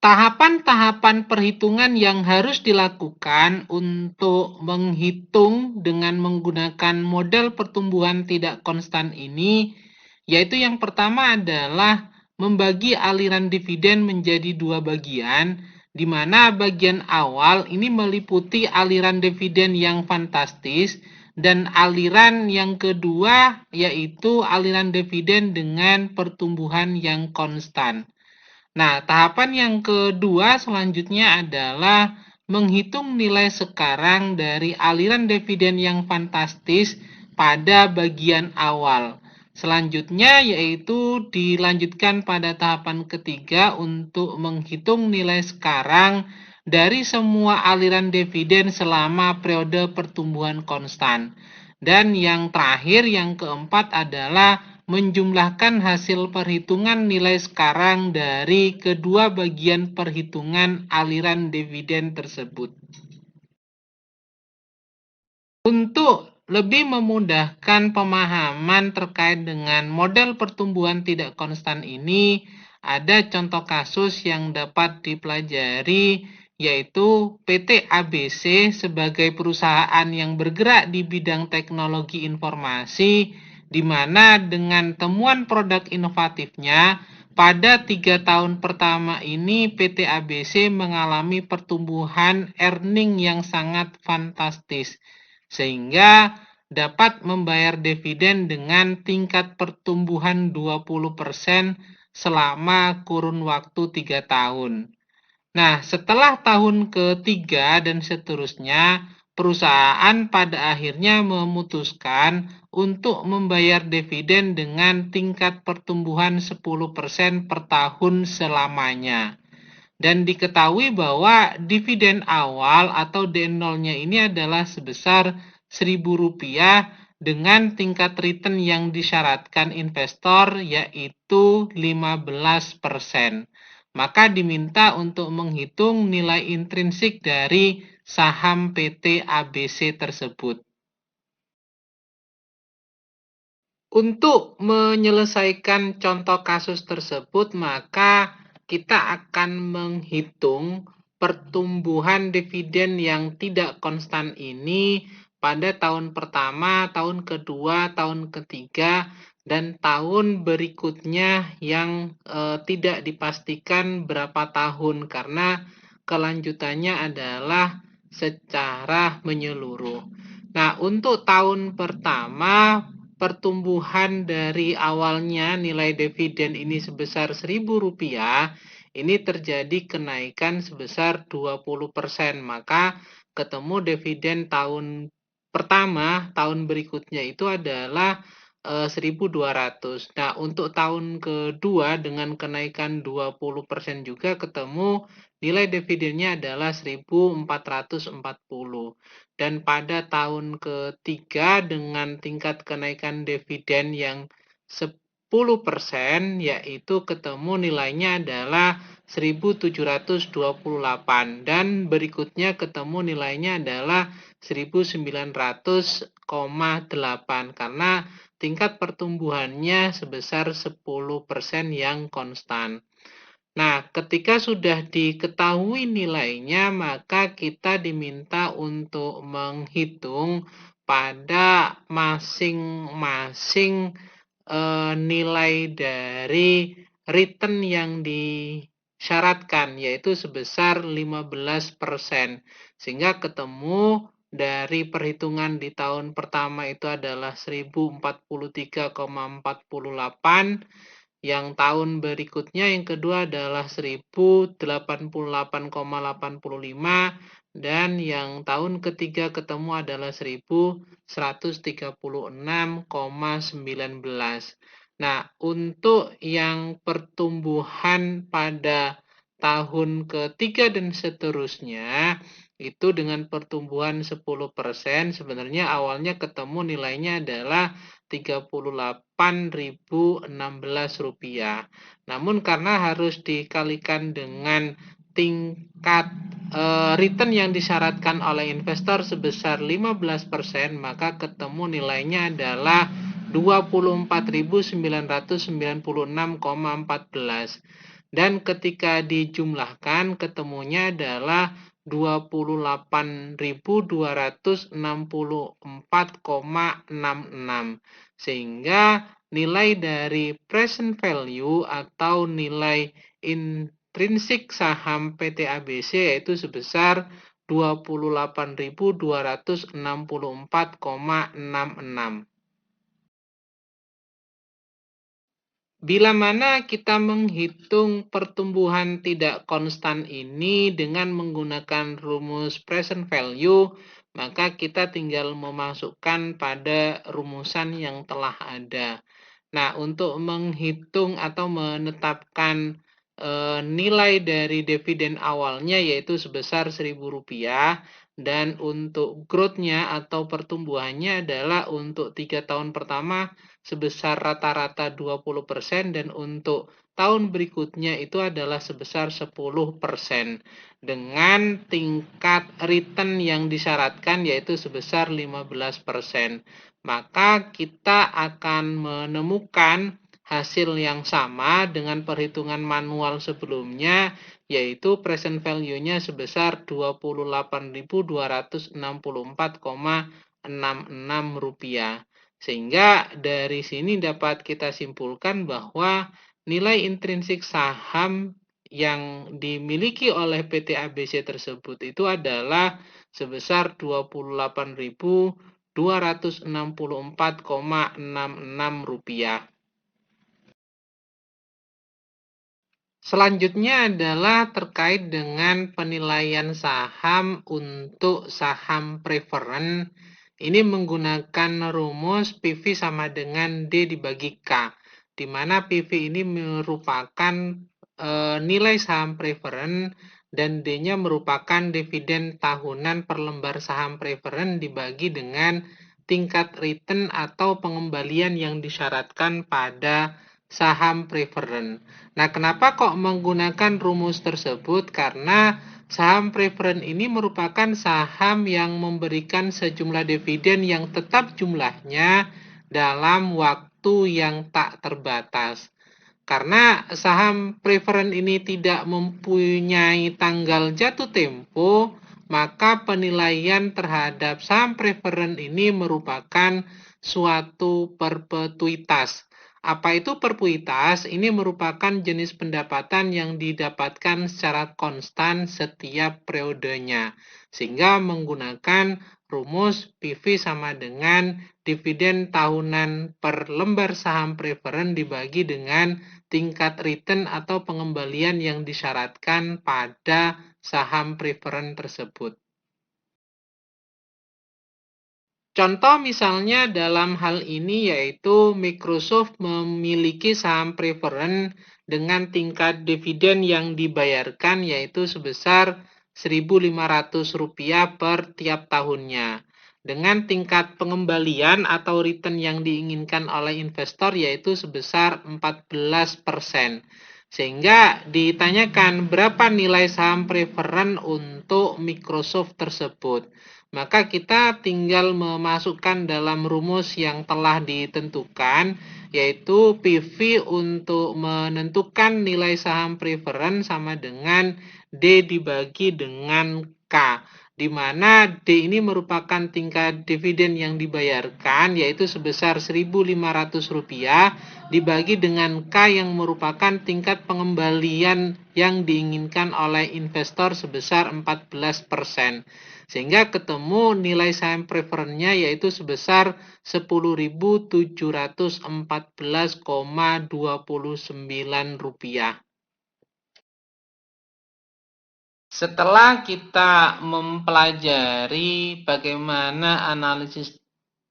[SPEAKER 1] Tahapan-tahapan perhitungan yang harus dilakukan untuk menghitung dengan menggunakan model pertumbuhan tidak konstan ini, yaitu yang pertama adalah membagi aliran dividen menjadi dua bagian, di mana bagian awal ini meliputi aliran dividen yang fantastis, dan aliran yang kedua yaitu aliran dividen dengan pertumbuhan yang konstan. Nah, tahapan yang kedua selanjutnya adalah menghitung nilai sekarang dari aliran dividen yang fantastis pada bagian awal. Selanjutnya yaitu dilanjutkan pada tahapan ketiga untuk menghitung nilai sekarang dari semua aliran dividen selama periode pertumbuhan konstan. Dan yang terakhir, yang keempat adalah menjumlahkan hasil perhitungan nilai sekarang dari kedua bagian perhitungan aliran dividen tersebut. Untuk lebih memudahkan pemahaman terkait dengan model pertumbuhan tidak konstan ini, ada contoh kasus yang dapat dipelajari, yaitu PT ABC sebagai perusahaan yang bergerak di bidang teknologi informasi, di mana dengan temuan produk inovatifnya, pada 3 tahun pertama ini PT ABC mengalami pertumbuhan earning yang sangat fantastis, sehingga dapat membayar dividen dengan tingkat pertumbuhan 20% selama kurun waktu 3 tahun. Nah, setelah tahun ketiga dan seterusnya, perusahaan pada akhirnya memutuskan untuk membayar dividen dengan tingkat pertumbuhan 10% per tahun selamanya. Dan diketahui bahwa dividen awal atau D0-nya ini adalah sebesar Rp1.000 dengan tingkat return yang disyaratkan investor yaitu 15%. Maka diminta untuk menghitung nilai intrinsik dari saham PT ABC tersebut. Untuk menyelesaikan contoh kasus tersebut, maka kita akan menghitung pertumbuhan dividen yang tidak konstan ini pada tahun pertama, tahun kedua, tahun ketiga, dan tahun berikutnya yang tidak dipastikan berapa tahun karena kelanjutannya adalah secara menyeluruh. Nah, untuk tahun pertama, pertumbuhan dari awalnya nilai dividen ini sebesar Rp1.000, ini terjadi kenaikan sebesar 20%. Maka ketemu dividen tahun pertama, tahun berikutnya itu adalah 1.200. Nah, untuk tahun kedua dengan kenaikan 20% juga ketemu nilai dividennya adalah 1.440. Dan pada tahun ketiga dengan tingkat kenaikan dividen yang yaitu ketemu nilainya adalah 1728 dan berikutnya ketemu nilainya adalah 1900,8 karena tingkat pertumbuhannya sebesar 10% yang konstan. Nah, ketika sudah diketahui nilainya, maka kita diminta untuk menghitung pada masing-masing nilai dari return yang disyaratkan, yaitu sebesar 15%. Sehingga ketemu dari perhitungan di tahun pertama itu adalah 1043,48, yang tahun berikutnya yang kedua adalah 1088,85 dan yang tahun ketiga ketemu adalah 1136,19. Nah, untuk yang pertumbuhan pada tahun ketiga dan seterusnya itu dengan pertumbuhan 10%, sebenarnya awalnya ketemu nilainya adalah Rp38.016. Namun karena harus dikalikan dengan tingkat return yang disyaratkan oleh investor sebesar 15%, maka ketemu nilainya adalah Rp24.996,14. Dan ketika dijumlahkan ketemunya adalah 28.264,66. Sehingga nilai dari present value atau nilai intrinsik saham PT ABC yaitu sebesar 28.264,66. Bila mana kita menghitung pertumbuhan tidak konstan ini dengan menggunakan rumus present value, maka kita tinggal memasukkan pada rumusan yang telah ada. Nah, untuk menghitung atau menetapkan nilai dari dividen awalnya yaitu sebesar Rp1.000 dan untuk growth-nya atau pertumbuhannya adalah untuk 3 tahun pertama sebesar rata-rata 20% dan untuk tahun berikutnya itu adalah sebesar 10% dengan tingkat return yang disyaratkan yaitu sebesar 15%. Maka kita akan menemukan hasil yang sama dengan perhitungan manual sebelumnya yaitu present value-nya sebesar Rp28.264,66. Sehingga dari sini dapat kita simpulkan bahwa nilai intrinsik saham yang dimiliki oleh PT ABC tersebut itu adalah sebesar Rp28.264,66. Selanjutnya adalah terkait dengan penilaian saham untuk saham preferen. Ini menggunakan rumus PV sama dengan D dibagi K, di mana PV ini merupakan nilai saham preferen dan D-nya merupakan dividen tahunan per lembar saham preferen dibagi dengan tingkat return atau pengembalian yang disyaratkan pada saham preferen. Nah, kenapa kok menggunakan rumus tersebut? Karena saham preferen ini merupakan saham yang memberikan sejumlah dividen yang tetap jumlahnya dalam waktu yang tak terbatas. Karena saham preferen ini tidak mempunyai tanggal jatuh tempo, maka penilaian terhadap saham preferen ini merupakan suatu perpetuitas. Apa itu perpetuitas? Ini merupakan jenis pendapatan yang didapatkan secara konstan setiap periodenya. Sehingga menggunakan rumus PV sama dengan dividen tahunan per lembar saham preferen dibagi dengan tingkat return atau pengembalian yang disyaratkan pada saham preferen tersebut. Contoh misalnya dalam hal ini yaitu Microsoft memiliki saham preferen dengan tingkat dividen yang dibayarkan yaitu sebesar Rp1.500 per tiap tahunnya. dengan tingkat pengembalian atau return yang diinginkan oleh investor yaitu sebesar 14%. Sehingga ditanyakan berapa nilai saham preferen untuk Microsoft tersebut. Maka kita tinggal memasukkan dalam rumus yang telah ditentukan, yaitu PV untuk menentukan nilai saham preferen sama dengan D dibagi dengan K, di mana D ini merupakan tingkat dividen yang dibayarkan, yaitu sebesar Rp1.500, dibagi dengan K yang merupakan tingkat pengembalian yang diinginkan oleh investor sebesar 14%. Sehingga ketemu nilai saham preferennya yaitu sebesar Rp10.714,29. Setelah kita mempelajari bagaimana analisis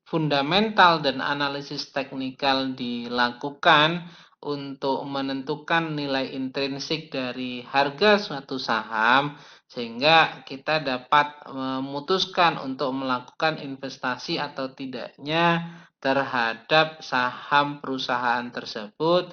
[SPEAKER 1] fundamental dan analisis teknikal dilakukan untuk menentukan nilai intrinsik dari harga suatu saham, sehingga kita dapat memutuskan untuk melakukan investasi atau tidaknya terhadap saham perusahaan tersebut.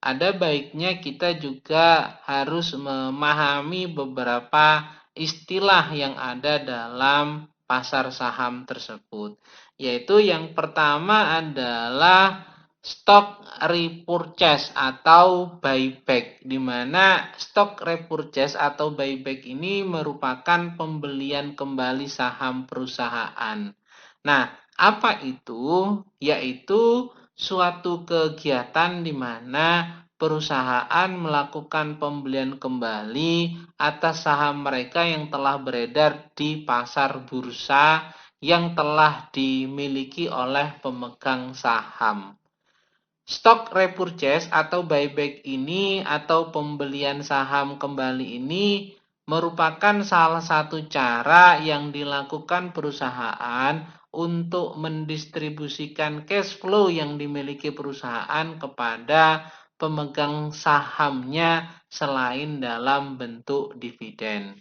[SPEAKER 1] Ada baiknya kita juga harus memahami beberapa istilah yang ada dalam pasar saham tersebut. Yaitu yang pertama adalah stock repurchase atau buyback, di mana stock repurchase atau buyback ini merupakan pembelian kembali saham perusahaan. Nah, apa itu? Yaitu suatu kegiatan di mana perusahaan melakukan pembelian kembali atas saham mereka yang telah beredar di pasar bursa yang telah dimiliki oleh pemegang saham. Stock repurchase atau buyback ini atau pembelian saham kembali ini merupakan salah satu cara yang dilakukan perusahaan untuk mendistribusikan cash flow yang dimiliki perusahaan kepada pemegang sahamnya selain dalam bentuk dividen.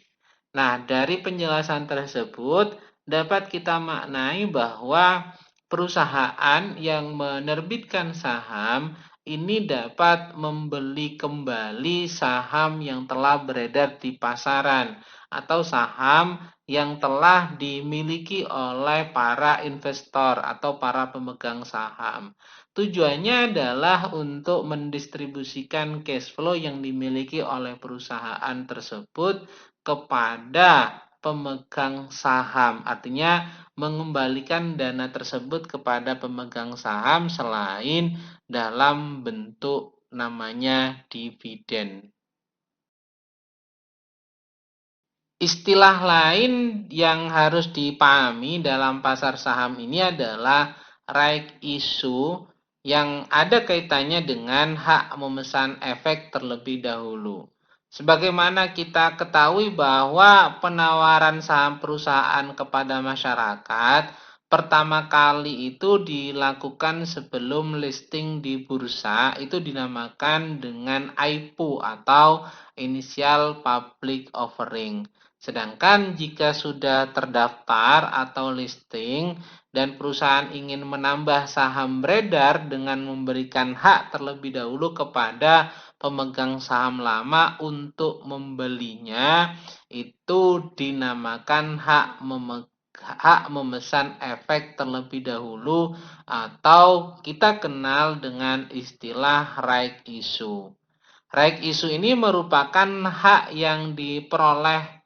[SPEAKER 1] Nah, dari penjelasan tersebut dapat kita maknai bahwa perusahaan yang menerbitkan saham ini dapat membeli kembali saham yang telah beredar di pasaran atau saham yang telah dimiliki oleh para investor atau para pemegang saham. Tujuannya adalah untuk mendistribusikan cash flow yang dimiliki oleh perusahaan tersebut kepada pemegang saham. Artinya mengembalikan dana tersebut kepada pemegang saham selain dalam bentuk namanya dividen. Istilah lain yang harus dipahami dalam pasar saham ini adalah right issue yang ada kaitannya dengan hak memesan efek terlebih dahulu. Sebagaimana kita ketahui bahwa penawaran saham perusahaan kepada masyarakat pertama kali itu dilakukan sebelum listing di bursa, itu dinamakan dengan IPO atau Initial Public Offering. Sedangkan jika sudah terdaftar atau listing dan perusahaan ingin menambah saham beredar dengan memberikan hak terlebih dahulu kepada pemegang saham lama untuk membelinya, itu dinamakan hak memesan efek terlebih dahulu atau kita kenal dengan istilah right issue. Right issue ini merupakan hak yang diperoleh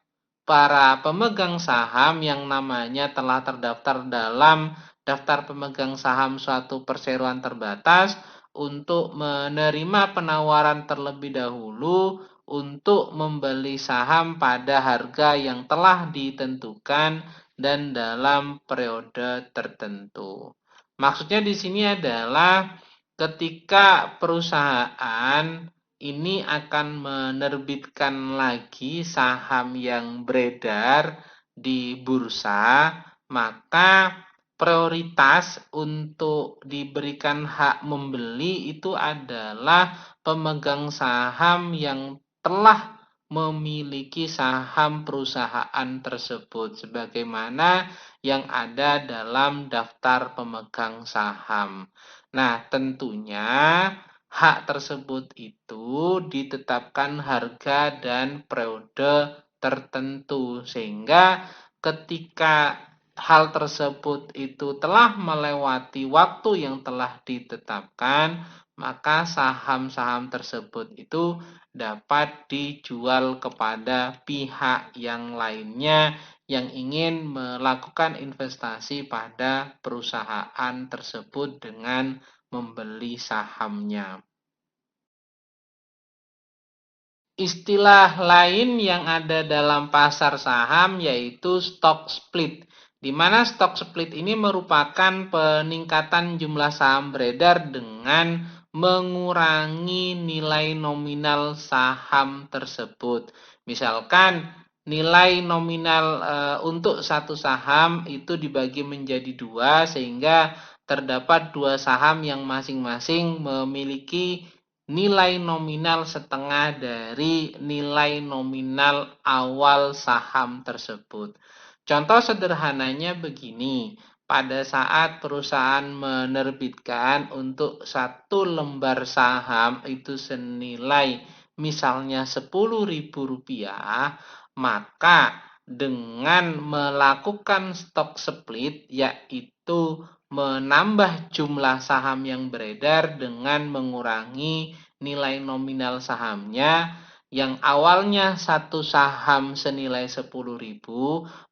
[SPEAKER 1] para pemegang saham yang namanya telah terdaftar dalam daftar pemegang saham suatu perseroan terbatas untuk menerima penawaran terlebih dahulu untuk membeli saham pada harga yang telah ditentukan dan dalam periode tertentu. Maksudnya di sini adalah ketika perusahaan ini akan menerbitkan lagi saham yang beredar di bursa, maka prioritas untuk diberikan hak membeli itu adalah pemegang saham yang telah memiliki saham perusahaan tersebut sebagaimana yang ada dalam daftar pemegang saham. Nah, tentunya hak tersebut itu ditetapkan harga dan periode tertentu sehingga ketika hal tersebut itu telah melewati waktu yang telah ditetapkan, maka saham-saham tersebut itu dapat dijual kepada pihak yang lainnya yang ingin melakukan investasi pada perusahaan tersebut dengan membeli sahamnya. Istilah lain yang ada dalam pasar saham yaitu stock split, di mana stock split ini merupakan peningkatan jumlah saham beredar dengan mengurangi nilai nominal saham tersebut. Misalkan nilai nominal untuk satu saham itu dibagi menjadi dua sehingga terdapat dua saham yang masing-masing memiliki nilai nominal setengah dari nilai nominal awal saham tersebut. Contoh sederhananya begini, pada saat perusahaan menerbitkan untuk satu lembar saham itu senilai misalnya Rp10.000, maka dengan melakukan stock split yaitu menambah jumlah saham yang beredar dengan mengurangi nilai nominal sahamnya yang awalnya satu saham senilai 10.000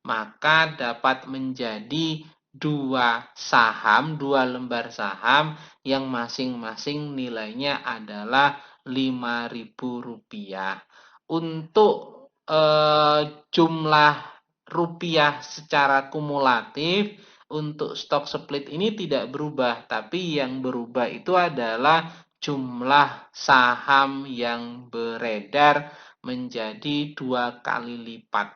[SPEAKER 1] maka dapat menjadi dua saham, dua lembar saham yang masing-masing nilainya adalah Rp5.000. Untuk jumlah rupiah secara kumulatif untuk stock split ini tidak berubah, tapi yang berubah itu adalah jumlah saham yang beredar menjadi 2 kali lipat.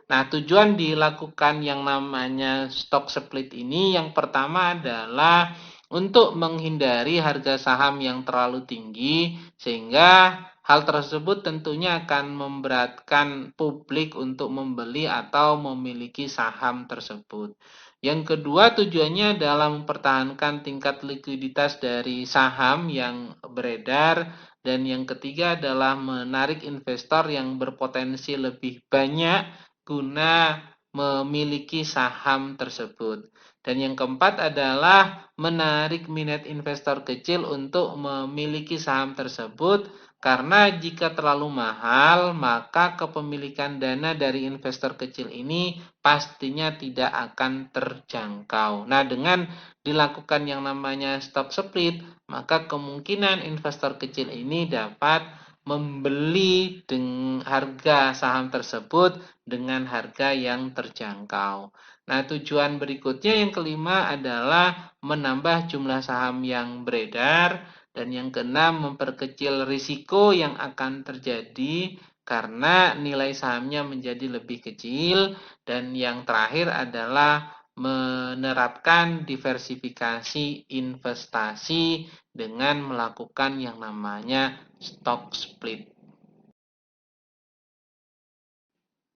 [SPEAKER 1] Nah, tujuan dilakukan yang namanya stock split ini yang pertama adalah untuk menghindari harga saham yang terlalu tinggi sehingga hal tersebut tentunya akan memberatkan publik untuk membeli atau memiliki saham tersebut. Yang kedua tujuannya adalah mempertahankan tingkat likuiditas dari saham yang beredar dan yang ketiga adalah menarik investor yang berpotensi lebih banyak guna memiliki saham tersebut. Dan yang keempat adalah menarik minat investor kecil untuk memiliki saham tersebut karena jika terlalu mahal, maka kepemilikan dana dari investor kecil ini pastinya tidak akan terjangkau. Nah, dengan dilakukan yang namanya stock split, maka kemungkinan investor kecil ini dapat membeli dengan harga saham tersebut dengan harga yang terjangkau. Nah, tujuan berikutnya yang kelima adalah menambah jumlah saham yang beredar dan yang keenam memperkecil risiko yang akan terjadi karena nilai sahamnya menjadi lebih kecil dan yang terakhir adalah menerapkan diversifikasi investasi dengan melakukan yang namanya stock split.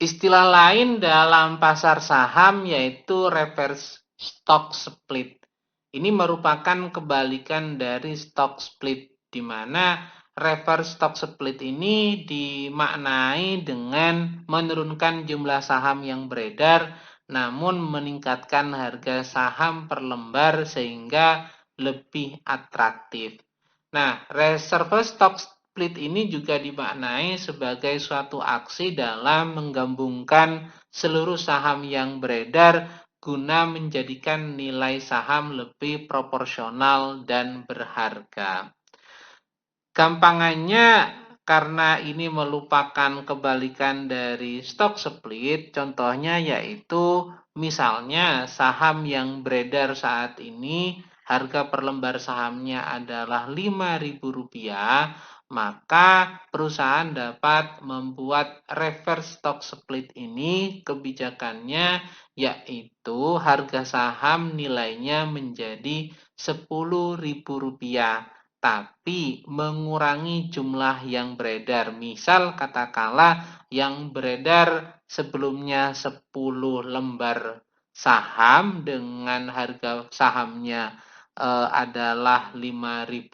[SPEAKER 1] Istilah lain dalam pasar saham yaitu reverse stock split. Ini merupakan kebalikan dari stock split, di mana reverse stock split ini dimaknai dengan menurunkan jumlah saham yang beredar, namun meningkatkan harga saham per lembar sehingga lebih atraktif. Nah, reverse stock split ini juga dimaknai sebagai suatu aksi dalam menggabungkan seluruh saham yang beredar guna menjadikan nilai saham lebih proporsional dan berharga. Gampangannya karena ini merupakan kebalikan dari stock split, contohnya yaitu misalnya saham yang beredar saat ini harga per lembar sahamnya adalah Rp5.000, maka perusahaan dapat membuat reverse stock split ini kebijakannya yaitu harga saham nilainya menjadi Rp10.000 tapi mengurangi jumlah yang beredar. Misal katakanlah yang beredar sebelumnya 10 lembar saham dengan harga sahamnya adalah Rp5.000,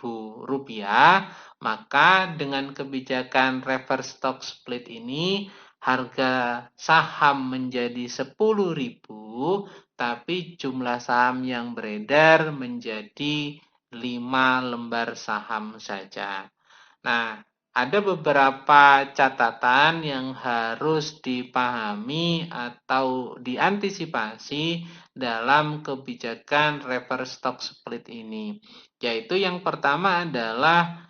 [SPEAKER 1] maka dengan kebijakan reverse stock split ini harga saham menjadi 10.000, tapi jumlah saham yang beredar menjadi 5 lembar saham saja. Nah, ada beberapa catatan yang harus dipahami atau diantisipasi dalam kebijakan reverse stock split ini. Yaitu yang pertama adalah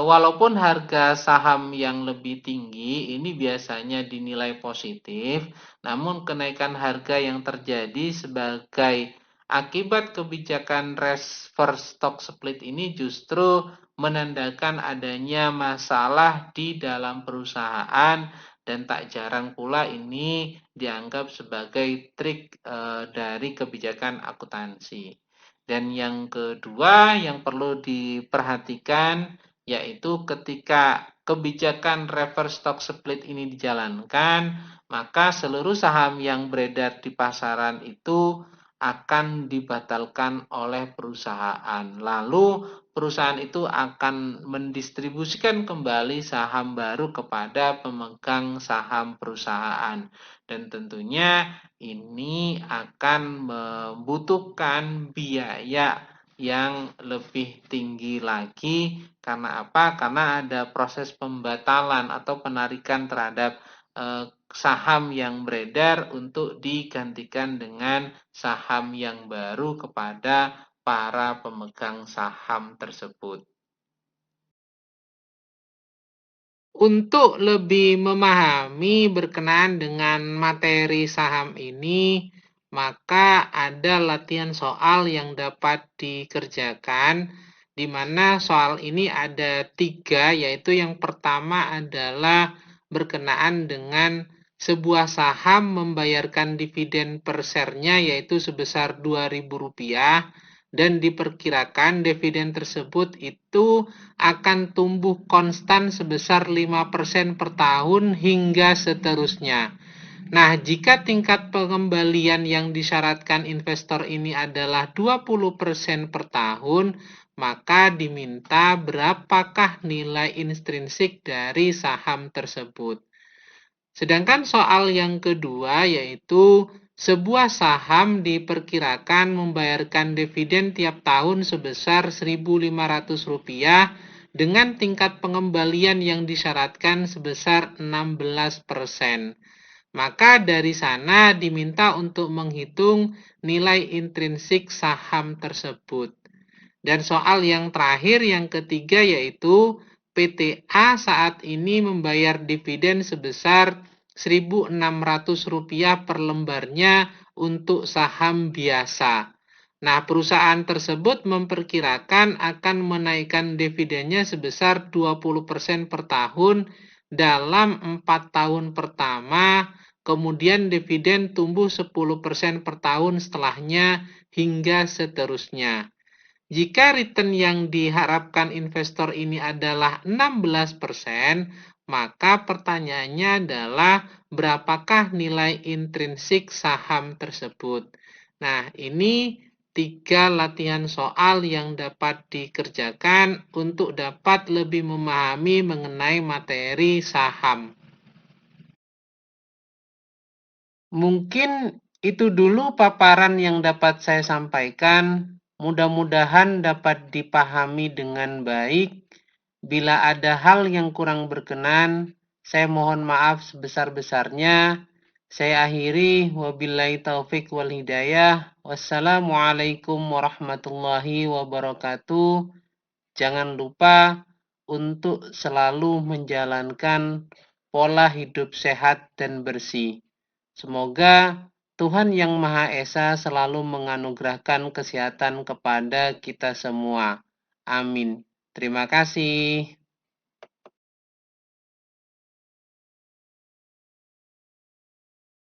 [SPEAKER 1] walaupun harga saham yang lebih tinggi ini biasanya dinilai positif, namun kenaikan harga yang terjadi sebagai akibat kebijakan reverse stock split ini justru menandakan adanya masalah di dalam perusahaan, dan tak jarang pula ini dianggap sebagai trik dari kebijakan akuntansi. Dan yang kedua yang perlu diperhatikan yaitu ketika kebijakan reverse stock split ini dijalankan, maka seluruh saham yang beredar di pasaran itu akan dibatalkan oleh perusahaan. Lalu perusahaan itu akan mendistribusikan kembali saham baru kepada pemegang saham perusahaan. Dan tentunya ini akan membutuhkan biaya yang lebih tinggi lagi. Karena apa? Karena ada proses pembatalan atau penarikan terhadap saham yang beredar untuk digantikan dengan saham yang baru kepada para pemegang saham tersebut. Untuk lebih memahami berkenaan dengan materi saham ini, maka ada latihan soal yang dapat dikerjakan, di mana soal ini ada 3, yaitu yang pertama adalah berkenaan dengan sebuah saham membayarkan dividen per share-nya yaitu sebesar Rp2.000, dan diperkirakan dividen tersebut itu akan tumbuh konstan sebesar 5% per tahun hingga seterusnya. Nah, jika tingkat pengembalian yang disyaratkan investor ini adalah 20% per tahun, maka diminta berapakah nilai intrinsik dari saham tersebut. Sedangkan soal yang kedua yaitu sebuah saham diperkirakan membayarkan dividen tiap tahun sebesar Rp1.500 dengan tingkat pengembalian yang disyaratkan sebesar 16%. Maka dari sana diminta untuk menghitung nilai intrinsik saham tersebut. Dan soal yang terakhir, yang ketiga, yaitu PTA saat ini membayar dividen sebesar Rp1.600 per lembarnya untuk saham biasa. Nah, perusahaan tersebut memperkirakan akan menaikkan dividennya sebesar 20% per tahun dalam 4 tahun pertama, kemudian dividen tumbuh 10% per tahun setelahnya hingga seterusnya. Jika return yang diharapkan investor ini adalah 16%, maka pertanyaannya adalah berapakah nilai intrinsik saham tersebut. Nah, ini 3 latihan soal yang dapat dikerjakan untuk dapat lebih memahami mengenai materi saham. Mungkin itu dulu paparan yang dapat saya sampaikan. Mudah-mudahan dapat dipahami dengan baik. Bila ada hal yang kurang berkenan, saya mohon maaf sebesar-besarnya. Saya akhiri, wabillahi taufik wal hidayah. Wassalamualaikum warahmatullahi wabarakatuh. Jangan lupa untuk selalu menjalankan pola hidup sehat dan bersih. Semoga Tuhan Yang Maha Esa selalu menganugerahkan kesehatan kepada kita semua. Amin. Terima kasih.